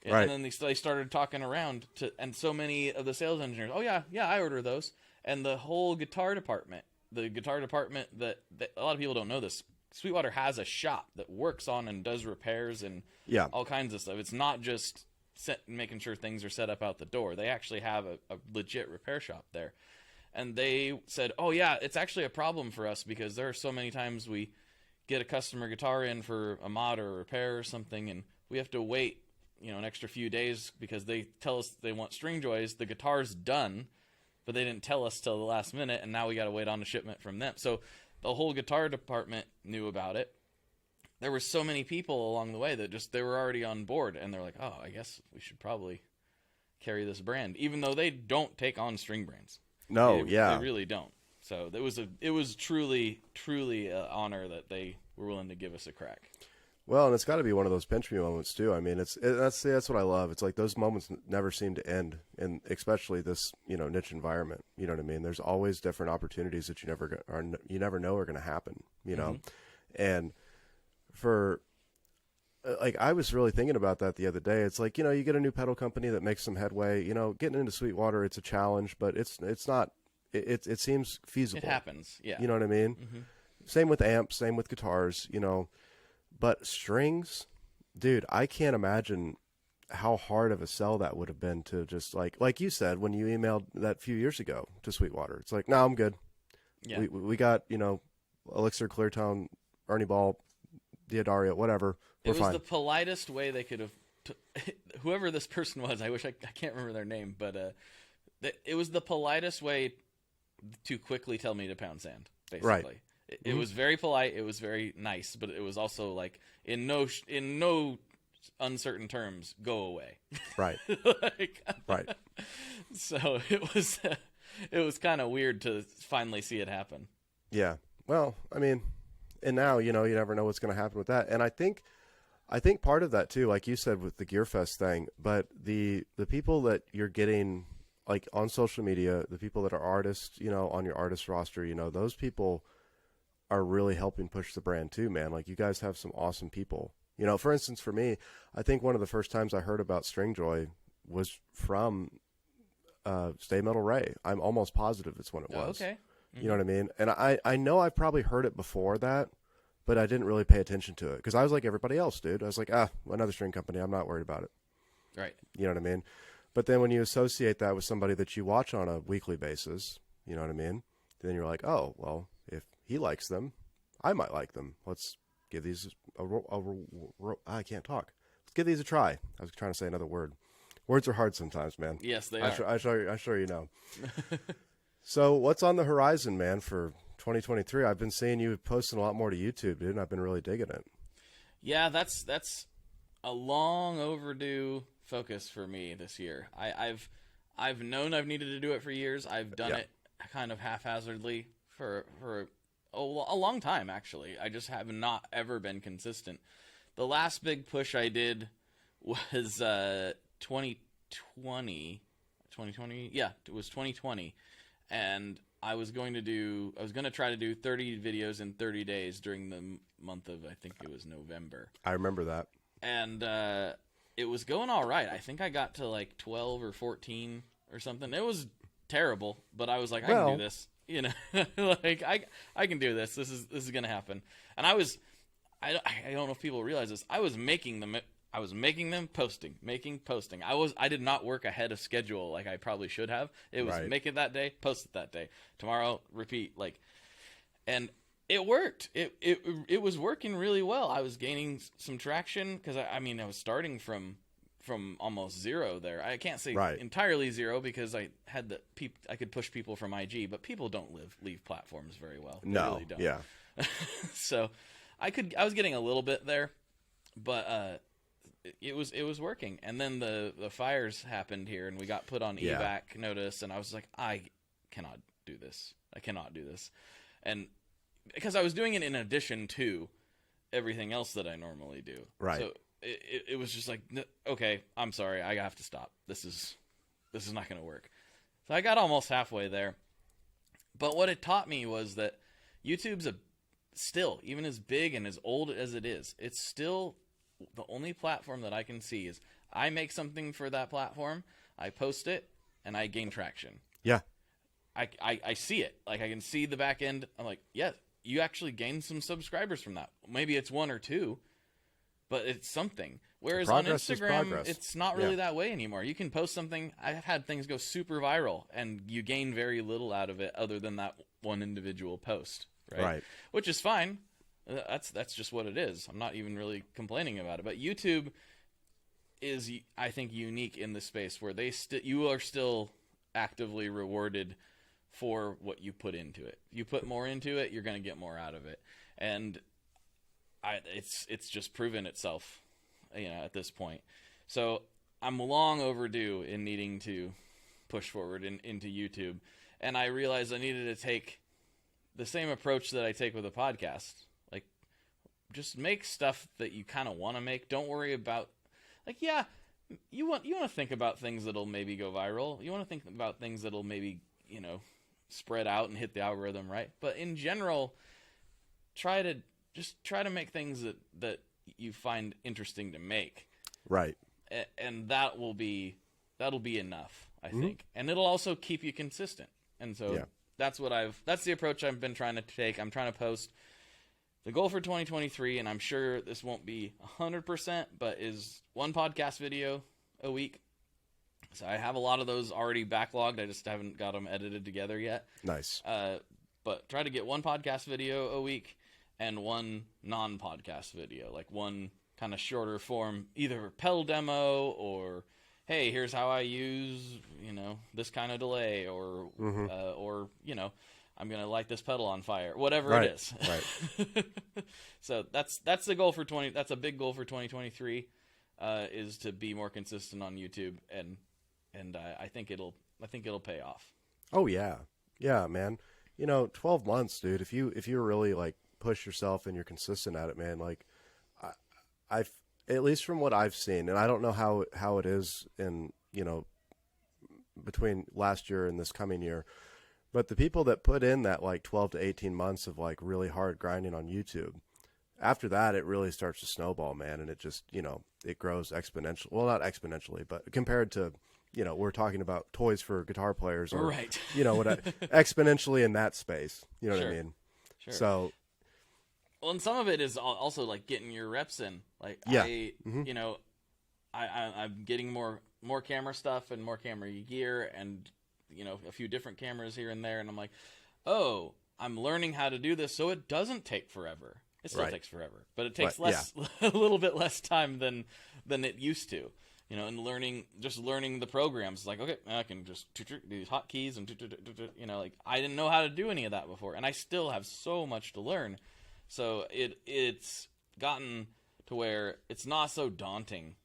Speaker 2: And then they started talking around and so many of the sales engineers, oh yeah, I order those. And the whole guitar department that a lot of people don't know this, Sweetwater has a shop that works on and does repairs and all kinds of stuff. It's not just making sure things are set up out the door. They actually have a legit repair shop there. And they said, oh yeah, it's actually a problem for us because there are so many times we get a customer guitar in for a mod or a repair or something, and we have to wait, an extra few days because they tell us they want string joys. The guitar's done, but they didn't tell us till the last minute, and now we got to wait on a shipment from them. So the whole guitar department knew about it. There were so many people along the way that they were already on board, and they're like, oh, I guess we should probably carry this brand, even though they don't take on string brands.
Speaker 1: No,
Speaker 2: They really don't. So it was truly an honor that they were willing to give us a crack.
Speaker 1: Well, and it's got to be one of those pinch me moments too. I mean, that's what I love. It's like those moments never seem to end, and especially this niche environment. You know what I mean? There's always different opportunities that you never know are going to happen. And for like I was really thinking about that the other day. It's like you get a new pedal company that makes some headway. Getting into Sweetwater, it's a challenge, but it's not. It seems feasible.
Speaker 2: It happens. Yeah.
Speaker 1: You know what I mean?
Speaker 2: Mm-hmm.
Speaker 1: Same with amps. Same with guitars. But strings, dude, I can't imagine how hard of a sell that would have been to just like you said when you emailed that few years ago to Sweetwater. It's like, no, I'm good.
Speaker 2: Yeah.
Speaker 1: We got Elixir, Cleartone, Ernie Ball, Diodario, whatever. We're fine.
Speaker 2: It was the politest way they could have. Whoever this person was, I wish I can't remember their name, but it was the politest way to quickly tell me to pound sand. Basically,
Speaker 1: right.
Speaker 2: It was very polite. It was very nice, but it was also like in no uncertain terms, go away.
Speaker 1: Right. Right.
Speaker 2: So it was kind of weird to finally see it happen.
Speaker 1: Yeah. Well, I mean, and now you never know what's going to happen with that. And I think part of that too, like you said with the Gearfest thing, but the people that you're getting like on social media, the people that are artists, on your artist roster, those people are really helping push the brand too, man. Like you guys have some awesome people. For instance, for me, I think one of the first times I heard about Stringjoy was from Stay Metal Ray. I'm almost positive it's when it was.
Speaker 2: Okay. Mm-hmm.
Speaker 1: You know what I mean? And I know I've probably heard it before that, but I didn't really pay attention to it because I was like everybody else, dude. I was like, another string company. I'm not worried about it.
Speaker 2: Right.
Speaker 1: You know what I mean? But then when you associate that with somebody that you watch on a weekly basis, you know what I mean? Then you're like, oh, well, if he likes them, I might like them. Let's give these I can't talk. Let's give these a try. I was trying to say another word. Words are hard sometimes, man.
Speaker 2: Yes, they are.
Speaker 1: I'm sure you know. So what's on the horizon, man, for 2023? I've been seeing you posting a lot more to YouTube, dude, and I've been really digging it.
Speaker 2: Yeah, that's a long overdue focus for me this year. I've known I've needed to do it for years. I've done it kind of haphazardly for a long time, actually. I just have not ever been consistent. The last big push I did was 2020. Yeah, it was 2020. And I was going to try to do 30 videos in 30 days during the month of, I think it was November.
Speaker 1: I remember that.
Speaker 2: And it was going all right. I think I got to like 12 or 14 or something. It was terrible, but I was like, I can do this. Like I can do this. This is gonna happen. And I don't know if people realize this. I was making them, posting. I did not work ahead of schedule like I probably should have. It was make it that day, post it that day, tomorrow, repeat. And it worked. It was working really well. I was gaining some traction because I was starting from almost zero there. I can't say entirely zero because I had I could push people from IG, but people don't leave platforms very well. They really don't.
Speaker 1: Yeah.
Speaker 2: So I was getting a little bit there, but it was working. And then the fires happened here, and we got put on evac notice, and I was like, I cannot do this. And because I was doing it in addition to everything else that I normally do.
Speaker 1: Right.
Speaker 2: So it was just like, okay, I'm sorry, I have to stop. This is not going to work. So I got almost halfway there. But what it taught me was that YouTube's still, even as big and as old as it is, it's still the only platform that I can see is I make something for that platform, I post it, and I gain traction.
Speaker 1: Yeah.
Speaker 2: I see it. Like, I can see the back end. I'm like, yeah, you actually gained some subscribers from that. Maybe it's one or two, but it's something. Whereas on Instagram, it's not really that way anymore. You can post something. I've had things go super viral, and you gain very little out of it other than that one individual post, right? Which is fine. That's just what it is. I'm not even really complaining about it. But YouTube is, I think, unique in the space where you are still actively rewarded for what you put into it. You put more into it, you're going to get more out of it. And it's just proven itself, at this point. So I'm long overdue in needing to push forward into YouTube. And I realized I needed to take the same approach that I take with a podcast. Like, just make stuff that you kind of want to make. Don't worry about, like, yeah, you want to think about things that'll maybe go viral. You want to think about things that'll maybe, spread out and hit the algorithm, right? But in general, try to make things that you find interesting to make.
Speaker 1: Right.
Speaker 2: And that'll be enough, I think. And it'll also keep you consistent. And so that's the approach I've been trying to take. I'm trying to post the goal for 2023, and I'm sure this won't be 100%, but is one podcast video a week. So I have a lot of those already backlogged. I just haven't got them edited together yet.
Speaker 1: Nice.
Speaker 2: But try to get one podcast video a week and one non-podcast video, like one kind of shorter form, either pedal demo or, hey, here's how I use, this kind of delay, or I'm going to light this pedal on fire, whatever it is.
Speaker 1: Right.
Speaker 2: So that's the goal for that's a big goal for 2023, is to be more consistent on YouTube, and I think it'll pay off.
Speaker 1: Oh yeah. Yeah, man. 12 months, dude. If you really like push yourself and you're consistent at it, man, like I've, at least from what I've seen, and I don't know how it is in, between last year and this coming year, but the people that put in that like 12 to 18 months of like really hard grinding on YouTube, after that, it really starts to snowball, man. And it just, it grows exponentially. Well, not exponentially, but compared to, we're talking about toys for guitar players, or,
Speaker 2: right.
Speaker 1: Exponentially in that space. You know what I mean?
Speaker 2: Sure.
Speaker 1: So,
Speaker 2: well, and some of it is also like getting your reps in. Like, I'm getting more camera stuff and more camera gear, and a few different cameras here and there, and I'm like, oh, I'm learning how to do this, so it doesn't take forever. It still takes forever, but it takes a little bit less time than it used to. And learning the programs. Like, okay, I can just do these hotkeys and like, I didn't know how to do any of that before, and I still have so much to learn. So it's gotten to where it's not so daunting.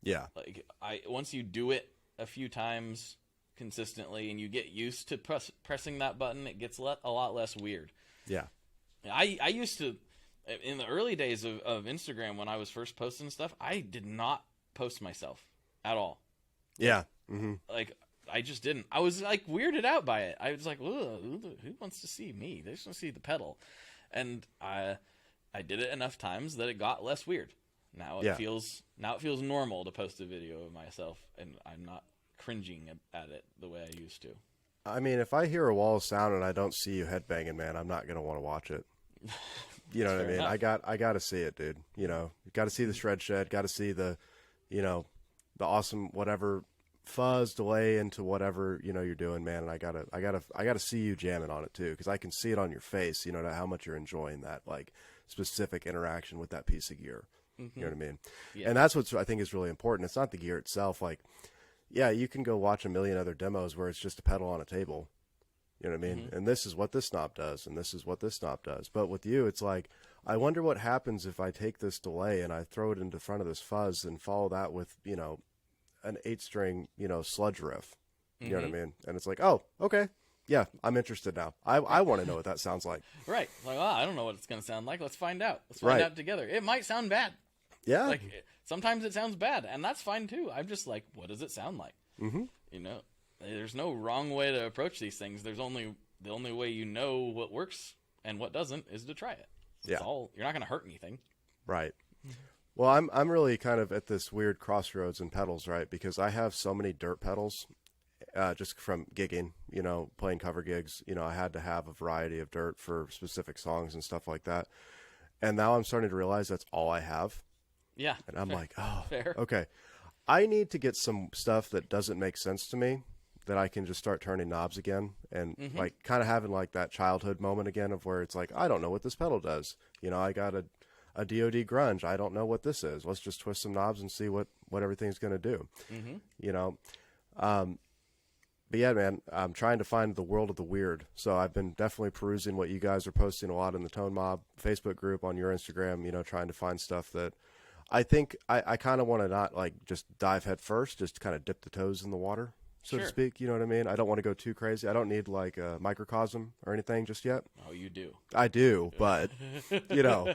Speaker 1: Yeah.
Speaker 2: Like, once you do it a few times consistently and you get used to pressing that button, it gets a lot less weird.
Speaker 1: Yeah.
Speaker 2: I used to, in the early days of Instagram, when I was first posting stuff, I did not post myself at all.
Speaker 1: Yeah. Mm-hmm.
Speaker 2: Like, I just didn't. I was like weirded out by it. I was like, who wants to see me? They just want to see the pedal. And I did it enough times that it got less weird. Now it feels normal to post a video of myself, and I'm not cringing at it the way I used to.
Speaker 1: I mean, if I hear a wall of sound and I don't see you headbanging, man, I'm not gonna want to watch it. You know what I mean? Enough. I got to see it, dude. You got to see the shred shed. Got to see the, the awesome whatever fuzz delay into whatever you're doing, man. And I gotta see you jamming on it too, because I can see it on your face. How much you're enjoying that like specific interaction with that piece of gear. Mm-hmm. You know what I mean? Yeah. And that's what I think is really important. It's not the gear itself. Like, yeah, you can go watch a million other demos where it's just a pedal on a table. You know what I mean? Mm-hmm. And this is what this knob does, and this is what this knob does. But with you, it's like, I wonder what happens if I take this delay and I throw it into front of this fuzz and follow that with, an 8-string, sludge riff. You know what I mean? And it's like, oh, okay. Yeah, I'm interested now. I want to know what that sounds like.
Speaker 2: Right. Like, I don't know what it's going to sound like. Let's find out. Let's find out together. It might sound bad.
Speaker 1: Yeah.
Speaker 2: Like, sometimes it sounds bad, and that's fine too. I'm just like, what does it sound like? Mm-hmm. There's no wrong way to approach these things. The only way what works and what doesn't is to try it. That's all. You're not going to hurt anything.
Speaker 1: Right. Well, I'm really kind of at this weird crossroads in pedals, right? Because I have so many dirt pedals, just from gigging, playing cover gigs. I had to have a variety of dirt for specific songs and stuff like that. And now I'm starting to realize that's all I have.
Speaker 2: Yeah.
Speaker 1: And I'm like, oh,
Speaker 2: fair.
Speaker 1: Okay. I need to get some stuff that doesn't make sense to me, that I can just start turning knobs again, and like kind of having like that childhood moment again of where it's like, I don't know what this pedal does. I got a DoD grunge. I don't know what this is. Let's just twist some knobs and see what everything's going to do. But yeah, man, I'm trying to find the world of the weird. So I've been definitely perusing what you guys are posting a lot in the Tone Mob Facebook group, on your Instagram, trying to find stuff that I think I kind of want to not like just dive head first, just kind of dip the toes in the water. so to
Speaker 2: Sure.
Speaker 1: speak. You know what I mean? I don't want to go too crazy. I don't need like a microcosm or anything just yet.
Speaker 2: Oh, you do.
Speaker 1: I do, but you know,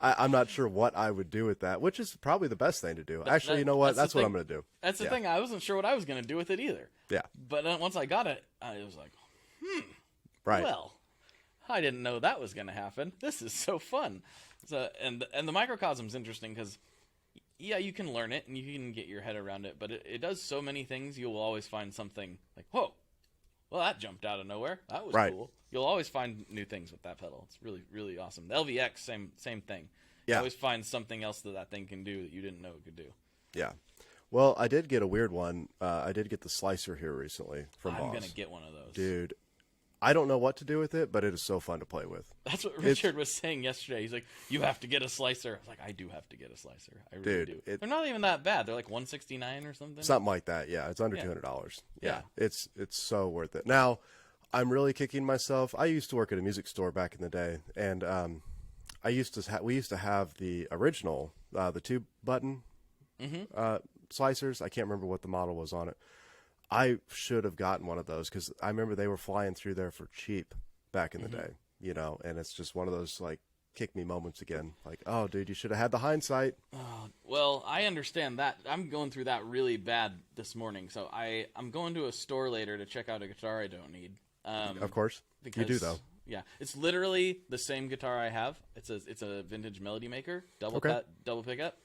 Speaker 1: I'm not sure what I would do with that, which is probably the best thing to do. Actually, you know what? That's what I'm going to do.
Speaker 2: That's the thing. I wasn't sure what I was going to do with it either.
Speaker 1: Yeah.
Speaker 2: But then once I got it, I was like,
Speaker 1: Right.
Speaker 2: well, I didn't know that was going to happen. This is so fun. So and the microcosm's interesting because, yeah, you can learn it and you can get your head around it, but it does so many things. You will always find something like, whoa, well, that jumped out of nowhere. That was cool. You'll always find new things with that pedal. It's really, really awesome. The LVX, same thing.
Speaker 1: Yeah.
Speaker 2: You always find something else that thing can do that you didn't know it could do.
Speaker 1: Yeah. Well, I did get a weird one. I did get the slicer here recently from Boss.
Speaker 2: I'm going to get one of those.
Speaker 1: Dude, I don't know what to do with it, but it is so fun to play with.
Speaker 2: That's what Richard was saying yesterday. He's like, you have to get a slicer. I was like, I do have to get a slicer. I really do. They're not even that bad. They're like $169 or something.
Speaker 1: Something like that, yeah. It's under $200. Yeah. It's so worth it. Now, I'm really kicking myself. I used to work at a music store back in the day, and we used to have the original, the 2-button slicers. I can't remember what the model was on it. I should have gotten one of those because I remember they were flying through there for cheap back in the day, you know, and it's just one of those, like, kick me moments again. Like, oh, dude, you should have had the hindsight.
Speaker 2: Well, I understand that. I'm going through that really bad this morning, so I'm going to a store later to check out a guitar I don't need.
Speaker 1: Of course. You do, though.
Speaker 2: Yeah. It's literally the same guitar I have. It's a vintage Melody Maker, double pickup,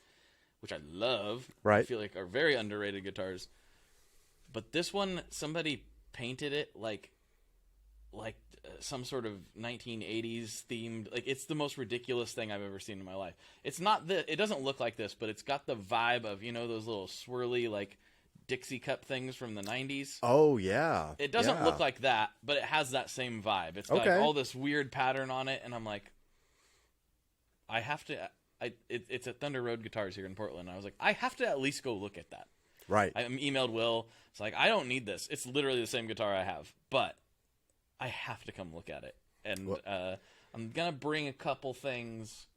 Speaker 2: which I love.
Speaker 1: Right.
Speaker 2: I feel like are very underrated guitars. But this one, somebody painted it like some sort of 1980s themed. Like, it's the most ridiculous thing I've ever seen in my life. It's not it doesn't look like this, but it's got the vibe of, you know, those little swirly, like, Dixie cup things from the 90s.
Speaker 1: Oh, yeah.
Speaker 2: It doesn't look like that, but it has that same vibe. It's got like, all this weird pattern on it, and I'm like, I have to... It's at Thunder Road Guitars here in Portland. I was like, I have to at least go look at that.
Speaker 1: Right.
Speaker 2: I emailed Will. It's like, I don't need this. It's literally the same guitar I have, but I have to come look at it. And I'm going to bring a couple things.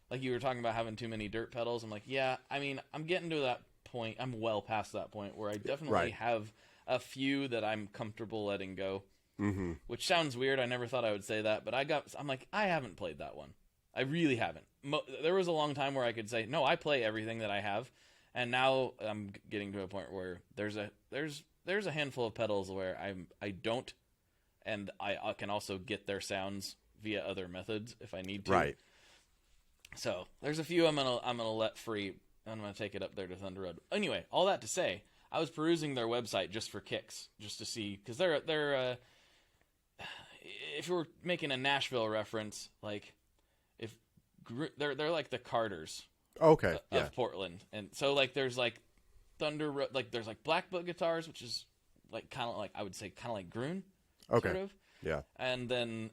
Speaker 2: Like you were talking about having too many dirt pedals. I'm like, yeah, I mean, I'm getting to that point. I'm well past that point where I definitely have a few that I'm comfortable letting go. Mm-hmm. Which sounds weird. I never thought I would say that, but I'm like, I haven't played that one. I really haven't. There was a long time where I could say, no, I play everything that I have. And now I'm getting to a point where there's a handful of pedals where I don't, and I can also get their sounds via other methods if I need to.
Speaker 1: Right.
Speaker 2: So there's a few I'm gonna let free. I'm gonna take it up there to Thunder Road. Anyway, all that to say, I was perusing their website just for kicks, just to see, because they're if you were making a Nashville reference, like if they're like the Carters.
Speaker 1: Okay.
Speaker 2: Of Portland. And so like there's like Thunder Road, like there's like Black Book Guitars, which is like kind of like, I would say kind of like Groon.
Speaker 1: Okay.
Speaker 2: Sort of.
Speaker 1: Yeah.
Speaker 2: And then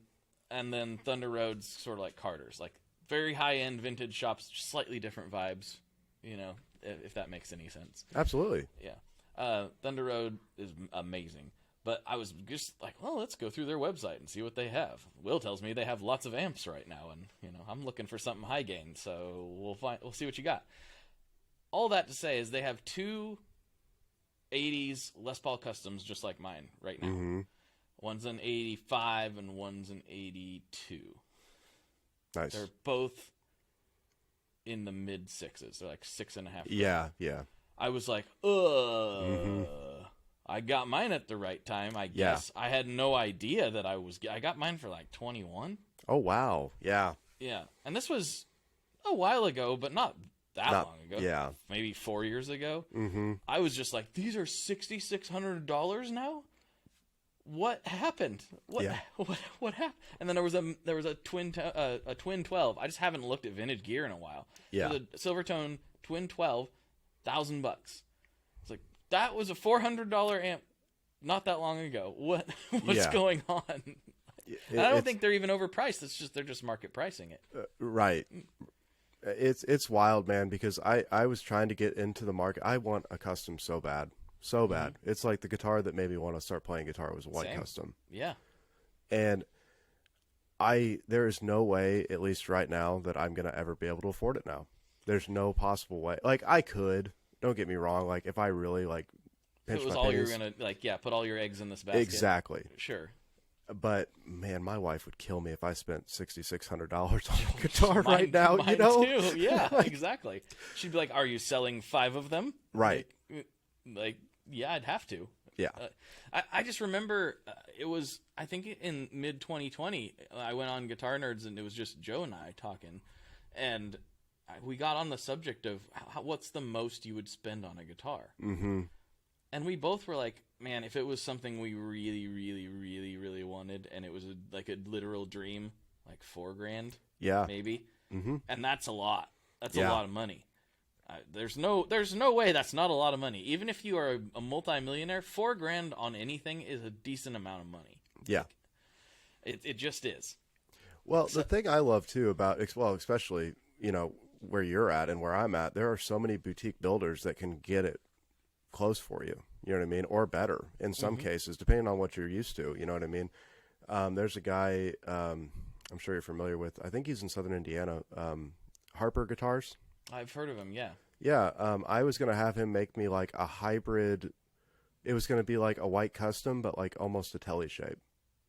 Speaker 2: Thunder Road's sort of like Carter's, like very high end vintage shops, slightly different vibes, you know, if that makes any sense.
Speaker 1: Absolutely.
Speaker 2: Yeah. Thunder Road is amazing. But I was just like, well, let's go through their website and see what they have. Will tells me they have lots of amps right now, and you know, I'm looking for something high gain, so we'll see what you got. All that to say is they have two 80s Les Paul Customs just like mine right now. Mm-hmm. One's an 85 and one's an 82.
Speaker 1: Nice.
Speaker 2: They're both in the mid sixes. They're like 6.5.
Speaker 1: Yeah, yeah.
Speaker 2: I was like, ugh. Mm-hmm. I got mine at the right time, I guess. Yeah. I had no idea that I got mine for like 21.
Speaker 1: Oh, wow. Yeah.
Speaker 2: Yeah. And this was a while ago, but not long ago.
Speaker 1: Yeah.
Speaker 2: Maybe 4 years ago.
Speaker 1: Mm-hmm.
Speaker 2: I was just like, these are $6,600 now? What happened? What happened? And then there was a twin 12. I just haven't looked at vintage gear in a while.
Speaker 1: Yeah.
Speaker 2: It was a Silvertone twin 12, $1,000. It's like, that was a $400 amp not that long ago. What's going on? I don't think they're even overpriced. They're just market pricing it.
Speaker 1: Right. It's wild, man, because I was trying to get into the market. I want a custom so bad. So bad. Mm-hmm. It's like the guitar that made me want to start playing guitar was a white custom.
Speaker 2: Yeah.
Speaker 1: And there is no way, at least right now, that I'm going to ever be able to afford it now. There's no possible way. Like, I could. Don't get me wrong. Like, if I really, like,
Speaker 2: If
Speaker 1: pinch
Speaker 2: it was
Speaker 1: my
Speaker 2: all you were
Speaker 1: pennies.
Speaker 2: gonna like, yeah, put all your eggs in this basket.
Speaker 1: Exactly.
Speaker 2: Sure.
Speaker 1: But man, my wife would kill me if I spent $6,600 on a guitar
Speaker 2: Mine,
Speaker 1: right now.
Speaker 2: mine
Speaker 1: You know,
Speaker 2: too. Yeah,
Speaker 1: Like,
Speaker 2: exactly. She'd be like, "Are you selling 5 of them?"
Speaker 1: right?
Speaker 2: Like, yeah, I'd have to.
Speaker 1: Yeah.
Speaker 2: I just remember it was, I think in mid 2020, I went on Guitar Nerds and it was just Joe and I talking, and we got on the subject of what's the most you would spend on a guitar.
Speaker 1: Mm-hmm.
Speaker 2: And we both were like, man, if it was something we really, really, really, really wanted, and it was like a literal dream, like $4,000,
Speaker 1: Yeah.
Speaker 2: maybe.
Speaker 1: Mm-hmm.
Speaker 2: And that's a lot. That's
Speaker 1: Yeah.
Speaker 2: a lot of money. There's no way that's not a lot of money. Even if you are a multimillionaire, $4,000 on anything is a decent amount of money.
Speaker 1: Yeah.
Speaker 2: It just is.
Speaker 1: Well, the thing I love too about, well, especially, you know, where you're at and where I'm at, there are so many boutique builders that can get it close for you. You know what I mean? Or better in some cases, depending on what you're used to. You know what I mean? There's a guy, I'm sure you're familiar with, I think he's in Southern Indiana, Harper Guitars.
Speaker 2: I've heard of him, yeah.
Speaker 1: Yeah. I was going to have him make me like a hybrid. It was going to be like a white custom, but like almost a telly shape.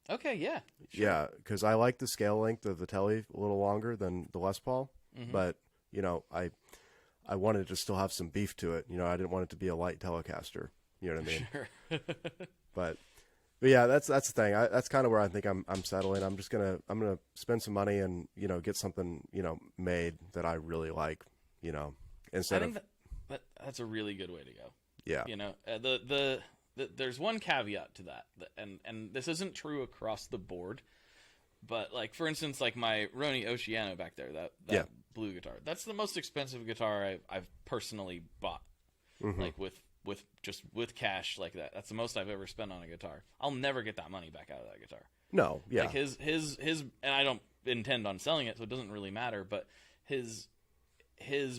Speaker 2: Okay, yeah. Sure.
Speaker 1: Yeah, because I like the scale length of the telly a little longer than the Les Paul, but you know, I wanted to still have some beef to it. You know, I didn't want it to be a light Telecaster. You know what I mean?
Speaker 2: Sure.
Speaker 1: But yeah, that's the thing. That's kind of where I think I'm settling. I'm gonna spend some money and, you know, get something, you know, made that I really like. You know,
Speaker 2: I
Speaker 1: instead
Speaker 2: think
Speaker 1: of
Speaker 2: that's a really good way to go.
Speaker 1: yeah,
Speaker 2: You know, there's one caveat to that, and this isn't true across the board, but like for instance, like my Roni Oceano back there, that
Speaker 1: Yeah.
Speaker 2: blue guitar, that's the most expensive guitar I've personally bought, like with cash like that. That's the most I've ever spent on a guitar. I'll never get that money back out of that guitar.
Speaker 1: no, yeah,
Speaker 2: Like his, and I don't intend on selling it, so it doesn't really matter. But his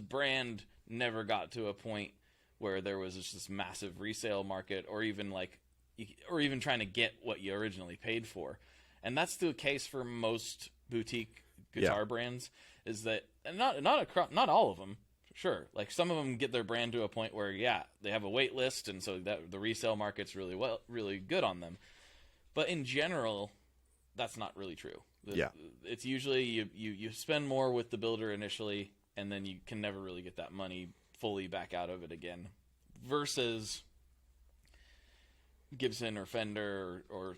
Speaker 2: brand never got to a point where there was just this massive resale market, or even trying to get what you originally paid for. And that's the case for most boutique guitar brands. Is that, and not all of them, sure. Like some of them get their brand to a point where they have a wait list, and so that the resale market's really good on them. But in general, that's not really true. It's usually you spend more with the builder initially, and then you can never really get that money fully back out of it again. Versus Gibson or Fender or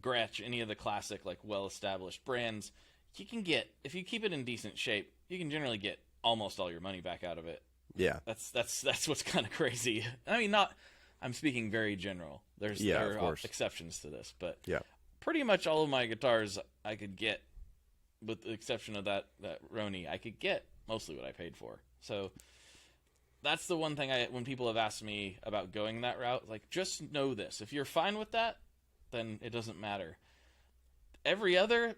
Speaker 2: Gretsch, any of the classic, like, well-established brands, you can get, if you keep it in decent shape, you can generally get almost all your money back out of it.
Speaker 1: yeah,
Speaker 2: That's what's kind of crazy. I mean, I'm speaking very general. There are exceptions to this, but
Speaker 1: yeah,
Speaker 2: pretty much all of my guitars I could get, with the exception of that Roni, I could get mostly what I paid for. So that's the one thing when people have asked me about going that route, like, just know this. If you're fine with that, then it doesn't matter. Every other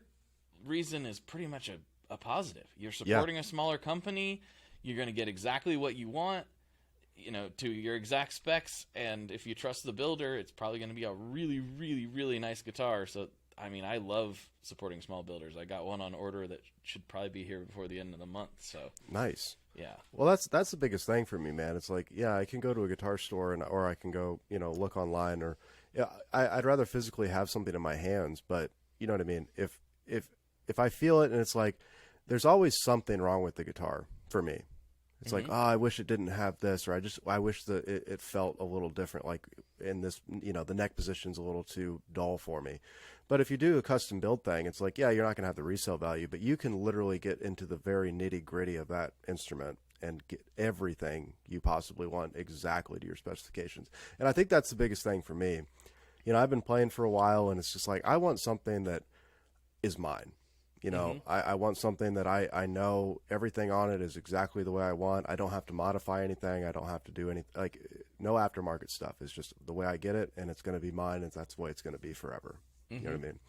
Speaker 2: reason is pretty much a positive. You're supporting a smaller company. You're going to get exactly what you want, you know, to your exact specs. And if you trust the builder, it's probably going to be a really, really, really nice guitar. So, I mean, I love supporting small builders. I got one on order that should probably be here before the end of the month. So
Speaker 1: nice.
Speaker 2: Yeah.
Speaker 1: Well, that's the biggest thing for me, man. It's like, yeah, I can go to a guitar store or I can go, you know, look online, or I'd rather physically have something in my hands. But you know what I mean? If I feel it and it's like, there's always something wrong with the guitar for me. It's like, oh, I wish it didn't have this, or I wish that it felt a little different. Like in this, you know, the neck position's a little too dull for me. But if you do a custom build thing, it's like, yeah, you're not going to have the resale value, but you can literally get into the very nitty gritty of that instrument and get everything you possibly want exactly to your specifications. And I think that's the biggest thing for me. You know, I've been playing for a while, and it's just like, I want something that is mine. You know, I want something that I know everything on it is exactly the way I want. I don't have to modify anything. I don't have to do anything, like, no aftermarket stuff. It's just the way I get it, and it's going to be mine, and that's the way it's going to be forever. You know what I mean?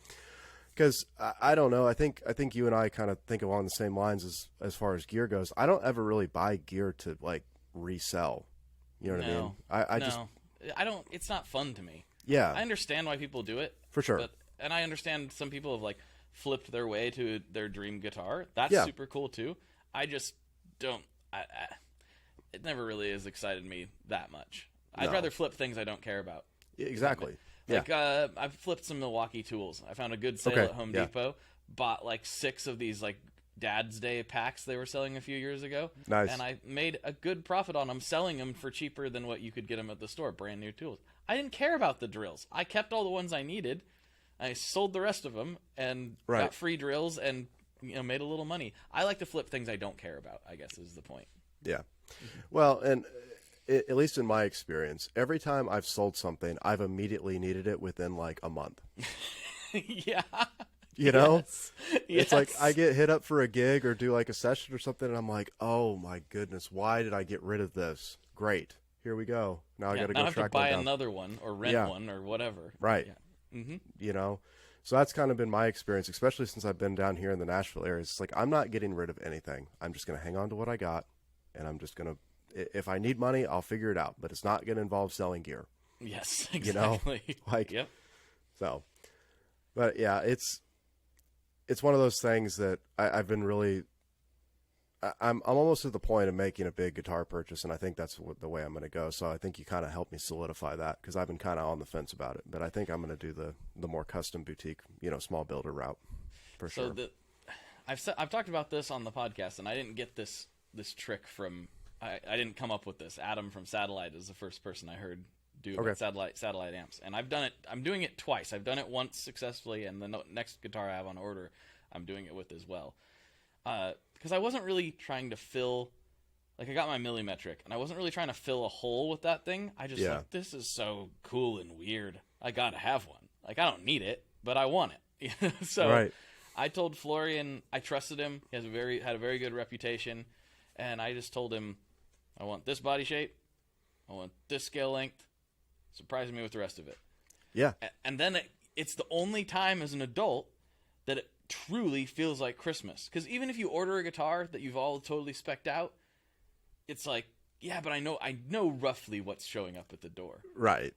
Speaker 1: Because I don't know. I think you and I kind of think along the same lines as far as gear goes. I don't ever really buy gear to, like, resell. You know what I mean?
Speaker 2: I don't. It's not fun to me.
Speaker 1: Yeah.
Speaker 2: I understand why people do it.
Speaker 1: For sure.
Speaker 2: And I understand some people have, like, flipped their way to their dream guitar. That's super cool too. I just don't. It never really has excited me that much. I'd rather flip things I don't care about.
Speaker 1: Exactly.
Speaker 2: Like, I've flipped some Milwaukee tools. I found a good sale at Home Depot. Bought like 6 of these like Dad's Day packs they were selling a few years ago.
Speaker 1: Nice.
Speaker 2: And I made a good profit on them, selling them for cheaper than what you could get them at the store. Brand new tools. I didn't care about the drills. I kept all the ones I needed. I sold the rest of them and got free drills and made a little money. I like to flip things I don't care about, I guess is the point.
Speaker 1: Yeah. Well, and at least in my experience, every time I've sold something, I've immediately needed it within like a month.
Speaker 2: Yeah.
Speaker 1: You know?
Speaker 2: Yes.
Speaker 1: It's like I get hit up for a gig or do like a session or something, and I'm like, oh my goodness, why did I get rid of this? Great. Here we go. Now I got to go track
Speaker 2: buy
Speaker 1: down.
Speaker 2: another one or rent one or whatever.
Speaker 1: Right.
Speaker 2: Yeah. Mm-hmm.
Speaker 1: You know? So that's kind of been my experience, especially since I've been down here in the Nashville area. It's like I'm not getting rid of anything. I'm just going to hang on to what I got, and I'm just going to, if I need money, I'll figure it out. But it's not going to involve selling gear.
Speaker 2: Yes, exactly.
Speaker 1: You know? Like,
Speaker 2: yep.
Speaker 1: So, but yeah, it's one of those things that I've been really, I'm almost at the point of making a big guitar purchase, and I think that's the way I'm going to go. So I think you kind of helped me solidify that, because I've been kind of on the fence about it. But I think I'm going to do the more custom boutique, small builder route for sure.
Speaker 2: So I've talked about this on the podcast, and I didn't get this trick from, I didn't come up with this. Adam from Satellite is the first person I heard do satellite amps, and I've done it. I'm doing it twice. I've done it once successfully, and the next guitar I have on order, I'm doing it with as well. Because I wasn't really trying to fill, like I got my millimetric, and I wasn't really trying to fill a hole with that thing. I just like, this is so cool and weird. I gotta have one. Like, I don't need it, but I want it. So I told Florian, I trusted him. He had a very good reputation, and I just told him, I want this body shape, I want this scale length. Surprising me with the rest of it.
Speaker 1: Yeah.
Speaker 2: And then it's the only time as an adult that it truly feels like Christmas. Because even if you order a guitar that you've all totally spec'd out, it's like, yeah, but I know roughly what's showing up at the door.
Speaker 1: Right.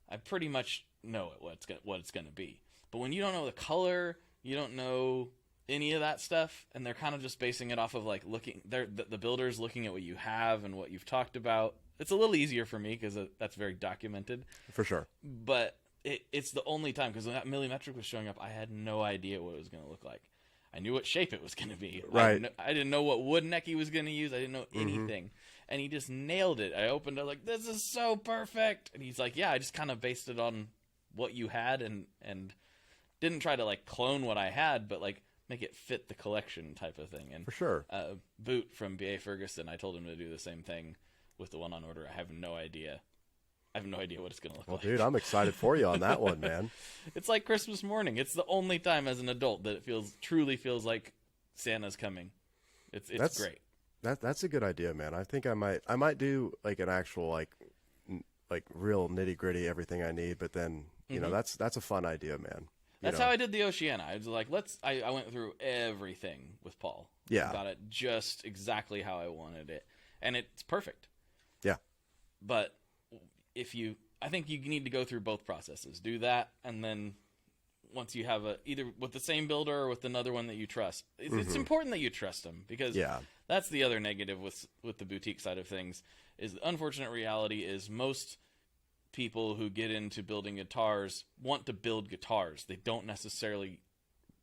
Speaker 2: I pretty much know what it's going to be. But when you don't know the color, you don't know any of that stuff, and they're kind of just basing it off of like the builders looking at what you have and what you've talked about. It's a little easier for me because that's very documented. For
Speaker 1: sure.
Speaker 2: But it's the only time, because when that millimetric was showing up, I had no idea what it was going to look like. I knew what shape it was going to be.
Speaker 1: Right.
Speaker 2: I didn't know what wood neck he was going to use. I didn't know anything. And he just nailed it. I opened it like, this is so perfect. And he's like, yeah, I just kind of based it on what you had and didn't try to like clone what I had, but like make it fit the collection type of thing. And
Speaker 1: for sure.
Speaker 2: Boot from B.A. Ferguson, I told him to do the same thing with the one on order. I have no idea what it's going to look like.
Speaker 1: Well, dude, I'm excited for you on that one, man.
Speaker 2: It's like Christmas morning. It's the only time as an adult that it truly feels like Santa's coming. It's great.
Speaker 1: That's a good idea, man. I think I might do like an actual like real nitty gritty everything I need, but then that's a fun idea, man.
Speaker 2: That's how I did the Oceana. I was like, I went through everything with Paul.
Speaker 1: Yeah.
Speaker 2: Got it just exactly how I wanted it. And it's perfect.
Speaker 1: Yeah.
Speaker 2: But I think you need to go through both processes. Do that, and then once you have either with the same builder or with another one that you trust, it's important that you trust them, because that's the other negative with the boutique side of things. Is the unfortunate reality is most people who get into building guitars want to build guitars. They don't necessarily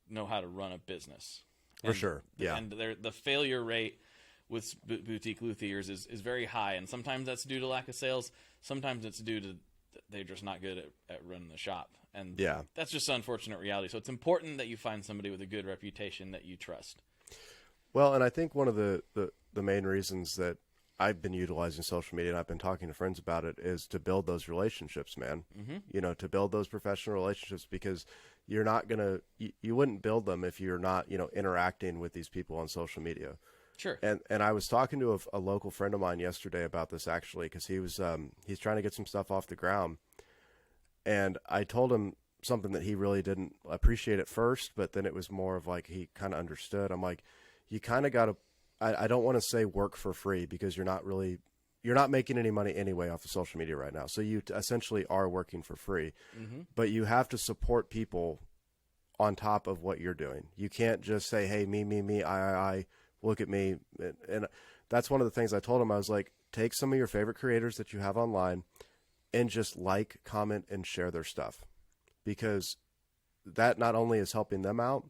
Speaker 2: know how to run a business.
Speaker 1: For sure, yeah.
Speaker 2: And the failure rate with boutique luthiers is very high, and sometimes that's due to lack of sales. Sometimes it's due to they're just not good at running the shop, and that's just an unfortunate reality. So it's important that you find somebody with a good reputation that you trust.
Speaker 1: Well, and I think one of the main reasons that I've been utilizing social media, and I've been talking to friends about it, is to build those relationships, man. To build those professional relationships, because you're not gonna you wouldn't build them if you're not interacting with these people on social media.
Speaker 2: Sure.
Speaker 1: And I was talking to a local friend of mine yesterday about this, actually, because he's trying to get some stuff off the ground, and I told him something that he really didn't appreciate at first, but then it was more of like he kind of understood. I'm like, you kind of got to. I don't want to say work for free, because you're not making any money anyway off of social media right now. So you essentially are working for free, but you have to support people on top of what you're doing. You can't just say, hey, me, I. Look at me. And that's one of the things I told him. I was like, take some of your favorite creators that you have online, and just like, comment, and share their stuff, because that not only is helping them out,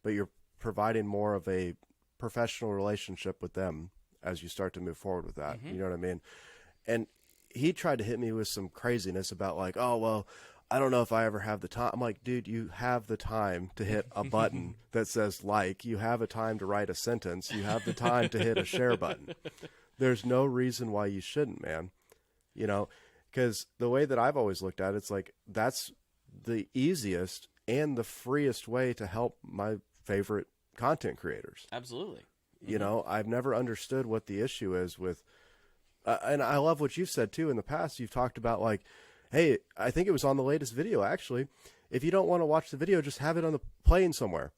Speaker 1: but you're providing more of a professional relationship with them as you start to move forward with that. You know what I mean? And he tried to hit me with some craziness about like, oh, well, I don't know if I ever have the time. I'm like, dude, you have the time to hit a button that says like. You have a time to write a sentence. You have the time to hit a share button. There's no reason why you shouldn't, man. You know, because the way that I've always looked at it, it's like that's the easiest and the freest way to help my favorite content creators.
Speaker 2: Absolutely.
Speaker 1: You know, I've never understood what the issue is with, and I love what you've said too in the past. You've talked about like, hey, I think it was on the latest video actually. If you don't want to watch the video, just have it on the playing somewhere.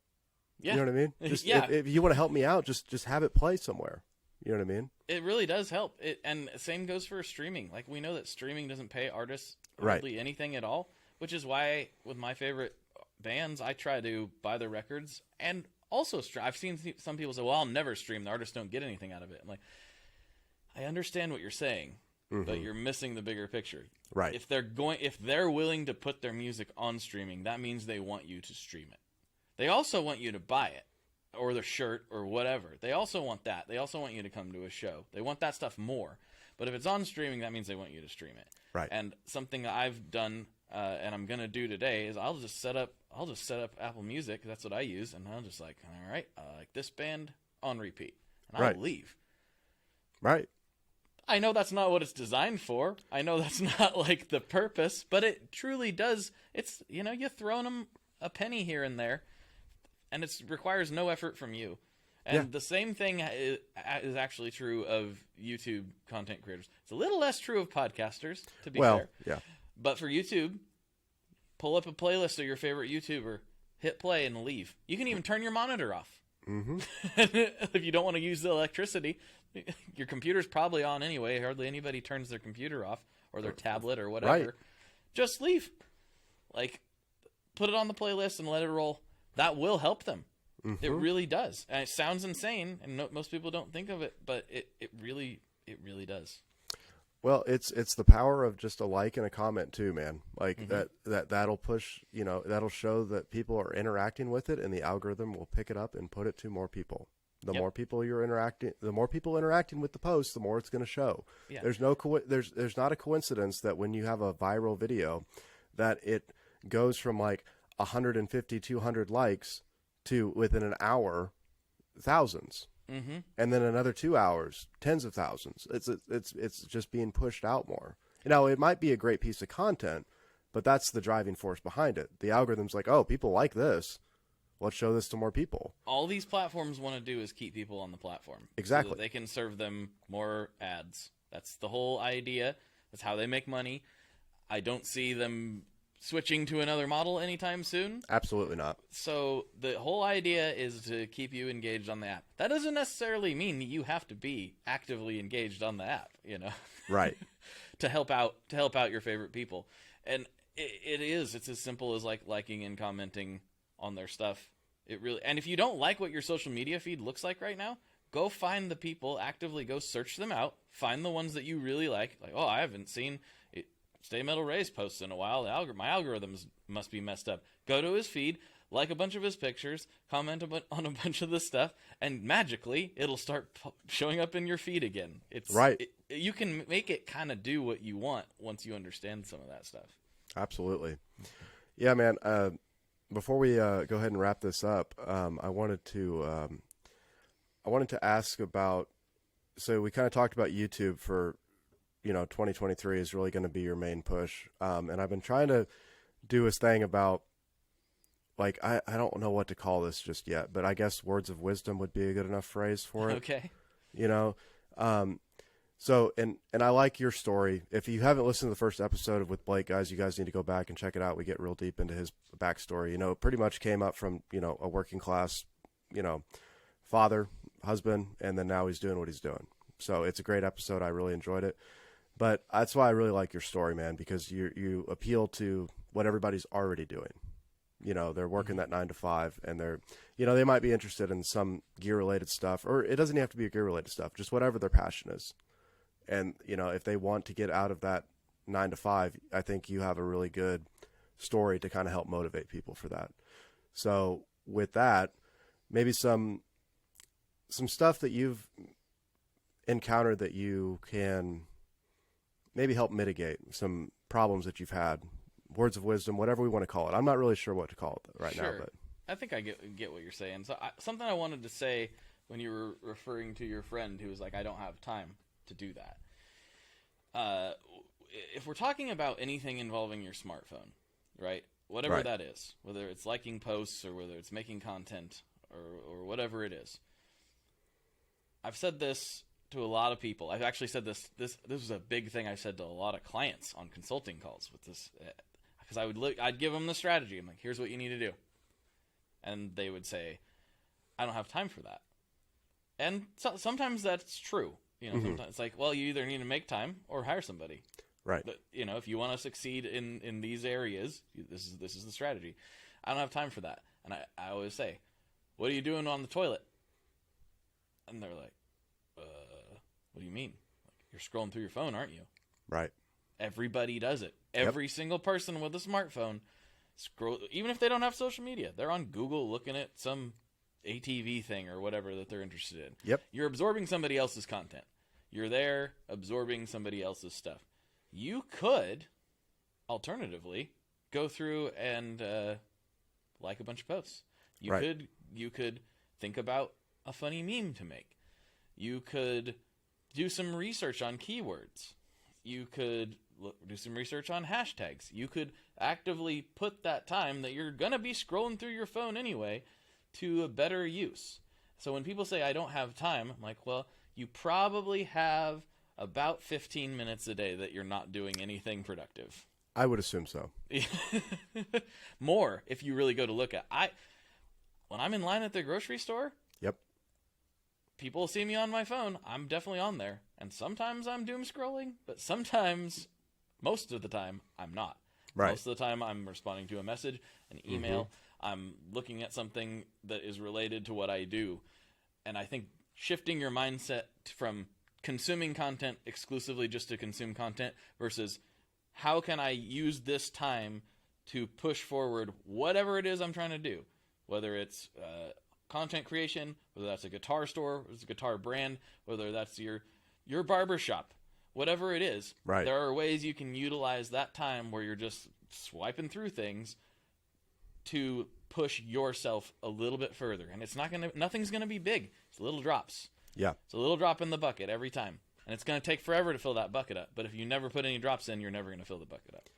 Speaker 2: Yeah.
Speaker 1: You know what I mean? Just,
Speaker 2: Yeah.
Speaker 1: if you want to help me out, just have it play somewhere. You know what I mean?
Speaker 2: It really does help. And same goes for streaming. Like, we know that streaming doesn't pay artists
Speaker 1: Right.
Speaker 2: hardly anything at all, which is why with my favorite bands, I try to buy their records and also I've seen some people say, well, I'll never stream. The artists don't get anything out of it. I'm like, I understand what you're saying, but you're missing the bigger picture.
Speaker 1: Right.
Speaker 2: If they're willing to put their music on streaming, that means they want you to stream it. They also want you to buy it, or the shirt, or whatever. They also want that. They also want you to come to a show. They want that stuff more. But if it's on streaming, that means they want you to stream it.
Speaker 1: Right.
Speaker 2: And something that I've done, and I'm gonna do today, is I'll just set up Apple Music. That's what I use, and I'll just like, all right, I like this band on repeat, and I'll leave.
Speaker 1: Right.
Speaker 2: I know that's not what it's designed for. I know that's not like the purpose, but it truly does. It's, you know, you're throwing them a penny here and there, and it requires no effort from you. And the same thing is actually true of YouTube content creators. It's a little less true of podcasters, to be fair.
Speaker 1: Yeah.
Speaker 2: But for YouTube, pull up a playlist of your favorite YouTuber, hit play, and leave. You can even turn your monitor off. If you don't want to use the electricity, your computer's probably on anyway. Hardly anybody turns their computer off or their tablet or whatever.
Speaker 1: Right.
Speaker 2: Just leave. Like, put it on the playlist and let it roll. That will help them. It really does. And it sounds insane, and most people don't think of it, but it really does.
Speaker 1: Well, it's the power of just a like and a comment too, man. Like that'll push, you know, that'll show that people are interacting with it, and the algorithm will pick it up and put it to more people. The more people the more people interacting with the post, the more it's going to show.
Speaker 2: Yeah.
Speaker 1: There's there's not a coincidence that when you have a viral video, that it goes from like 150, 200 likes to within an hour, thousands. And then another 2 hours, tens of thousands. It's just being pushed out more. You know, it might be a great piece of content, but that's the driving force behind it. The algorithm's like, oh, people like this. Let's show this to more people.
Speaker 2: All these platforms want to do is keep people on the platform.
Speaker 1: Exactly.
Speaker 2: So that they can serve them more ads. That's the whole idea. That's how they make money. I don't see them switching to another model anytime soon.
Speaker 1: Absolutely not.
Speaker 2: So the whole idea is to keep you engaged on the app. That doesn't necessarily mean that you have to be actively engaged on the app, you know.
Speaker 1: Right.
Speaker 2: to help out your favorite people. And it's as simple as like liking and commenting on their stuff. It really, and if you don't like what your social media feed looks like right now, go find the people, actively go search them out, find the ones that you really like. Like, oh, I haven't seen Stay Metal Ray's posts in a while. My algorithms must be messed up. Go to his feed, like a bunch of his pictures, comment on a bunch of the stuff, and magically it'll start showing up in your feed again. It's
Speaker 1: right.
Speaker 2: You can make it kind of do what you want once you understand some of that stuff.
Speaker 1: Absolutely. Yeah, man. Before we go ahead and wrap this up, I wanted to ask about. So we kind of talked about YouTube for. 2023 is really going to be your main push. And I've been trying to do this thing about, like, I don't know what to call this just yet, but I guess words of wisdom would be a good enough phrase for it.
Speaker 2: Okay.
Speaker 1: So, and I like your story. If you haven't listened to the first episode with Blake, guys, you guys need to go back and check it out. We get real deep into his backstory. It pretty much came up from, a working class, father, husband, and then now he's doing what he's doing. So it's a great episode. I really enjoyed it. But that's why I really like your story, man, because you appeal to what everybody's already doing. They're working that 9 to 5, and they're, they might be interested in some gear-related stuff, or it doesn't have to be gear-related stuff, just whatever their passion is. And, if they want to get out of that 9 to 5, I think you have a really good story to kind of help motivate people for that. So with that, maybe some stuff that you've encountered that you can maybe help mitigate some problems that you've had, words of wisdom, whatever we want to call it. I'm not really sure what to call it right now, but
Speaker 2: I think I get what you're saying. So something I wanted to say when you were referring to your friend who was like, I don't have time to do that. If we're talking about anything involving your smartphone, right? Whatever
Speaker 1: Right.
Speaker 2: that is, whether it's liking posts or whether it's making content or whatever it is. I've said this to a lot of people. I've actually said this was a big thing I said to a lot of clients on consulting calls with this, because I'd give them the strategy. I'm like, here's what you need to do. And they would say, I don't have time for that. And sometimes that's true. Sometimes it's like, well, you either need to make time or hire somebody.
Speaker 1: right.
Speaker 2: But, if you want to succeed in these areas, this is the strategy. I don't have time for that. And I always say, what are you doing on the toilet? And they're like, what do you mean? Like, you're scrolling through your phone, aren't you?
Speaker 1: Right.
Speaker 2: Everybody does it. Every single person with a smartphone scroll, even if they don't have social media, they're on Google looking at some ATV thing or whatever that they're interested in.
Speaker 1: Yep.
Speaker 2: You're absorbing somebody else's content. You're there absorbing somebody else's stuff. You could, alternatively, go through and like a bunch of posts. You could think about a funny meme to make. You could do some research on keywords. You could do some research on hashtags. You could actively put that time that you're going to be scrolling through your phone anyway to a better use. So when people say, I don't have time, I'm like, well, you probably have about 15 minutes a day that you're not doing anything productive.
Speaker 1: I would assume so.
Speaker 2: More if you really go to look at. When I'm in line at the grocery store,
Speaker 1: Yep.
Speaker 2: people see me on my phone. I'm definitely on there. And sometimes I'm doom scrolling, but sometimes, most of the time, I'm not.
Speaker 1: Right.
Speaker 2: Most of the time, I'm responding to a message, an email. I'm looking at something that is related to what I do. And I think shifting your mindset from consuming content exclusively just to consume content versus how can I use this time to push forward whatever it is I'm trying to do, whether it's content creation, whether that's a guitar store, whether it's a guitar brand, whether that's your barber shop, whatever it is.
Speaker 1: Right.
Speaker 2: There are ways you can utilize that time where you're just swiping through things to push yourself a little bit further. And nothing's gonna be big. It's little drops.
Speaker 1: Yeah.
Speaker 2: It's a little drop in the bucket every time. And it's gonna take forever to fill that bucket up. But if you never put any drops in, you're never gonna fill the bucket up.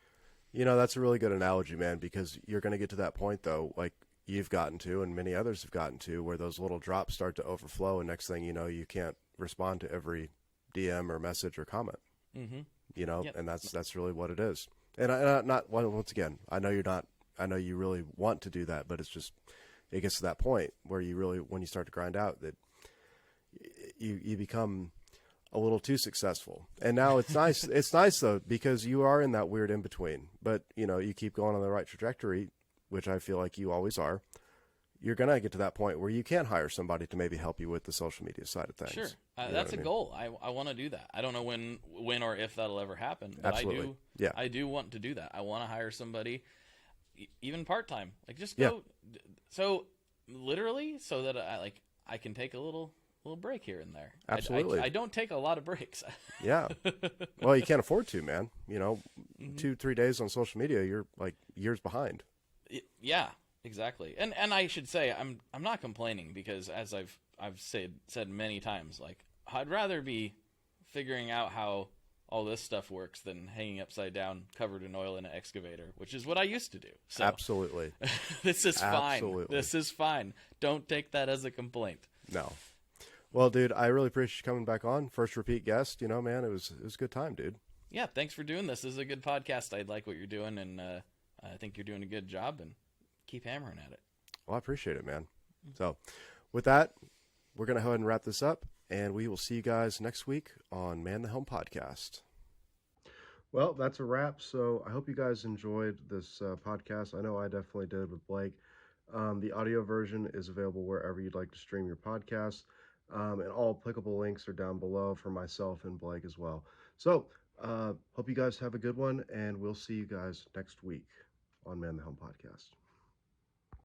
Speaker 1: That's a really good analogy, man, because you're going to get to that point, though, like you've gotten to and many others have gotten to, where those little drops start to overflow, and next thing you know, you can't respond to every DM or message or comment.
Speaker 2: Mm-hmm. Yep.
Speaker 1: And that's really what it is. And once again, I know you really want to do that, but it's just, it gets to that point where you really, when you start to grind out, that you become a little too successful. And now it's nice. It's nice though, because you are in that weird in between, but you keep going on the right trajectory, which I feel like you always are. You're going to get to that point where you can hire somebody to maybe help you with the social media side of things.
Speaker 2: Sure.
Speaker 1: You know
Speaker 2: That's
Speaker 1: what I
Speaker 2: a
Speaker 1: mean?
Speaker 2: goal. I want to do that. I don't know when or if that'll ever happen, but
Speaker 1: Absolutely. Yeah.
Speaker 2: I do want to do that. I want to hire somebody, even part-time, like just go.
Speaker 1: Yeah.
Speaker 2: So literally so that I can take a little break here and there.
Speaker 1: Absolutely.
Speaker 2: I don't take a lot of breaks.
Speaker 1: Yeah. Well, you can't afford to, man. 2-3 days on social media, you're like years behind.
Speaker 2: Yeah, exactly. And I should say I'm not complaining, because as I've said many times, like I'd rather be figuring out how all this stuff works than hanging upside down covered in oil in an excavator, which is what I used to do. So
Speaker 1: Absolutely.
Speaker 2: this is fine.
Speaker 1: Absolutely.
Speaker 2: This is fine. Don't take that as a complaint.
Speaker 1: No. Well, dude, I really appreciate you coming back on. First repeat guest, man, it was a good time, dude.
Speaker 2: Yeah, thanks for doing this. This is a good podcast. I like what you're doing, and I think you're doing a good job, and keep hammering at it.
Speaker 1: Well, I appreciate it, man. So with that, we're going to go ahead and wrap this up, and we will see you guys next week on Man the Helm Podcast. Well, that's a wrap. So I hope you guys enjoyed this podcast. I know I definitely did with Blake. The audio version is available wherever you'd like to stream your podcast. And all applicable links are down below for myself and Blake as well. So Hope you guys have a good one, and we'll see you guys next week on Man the Helm Podcast.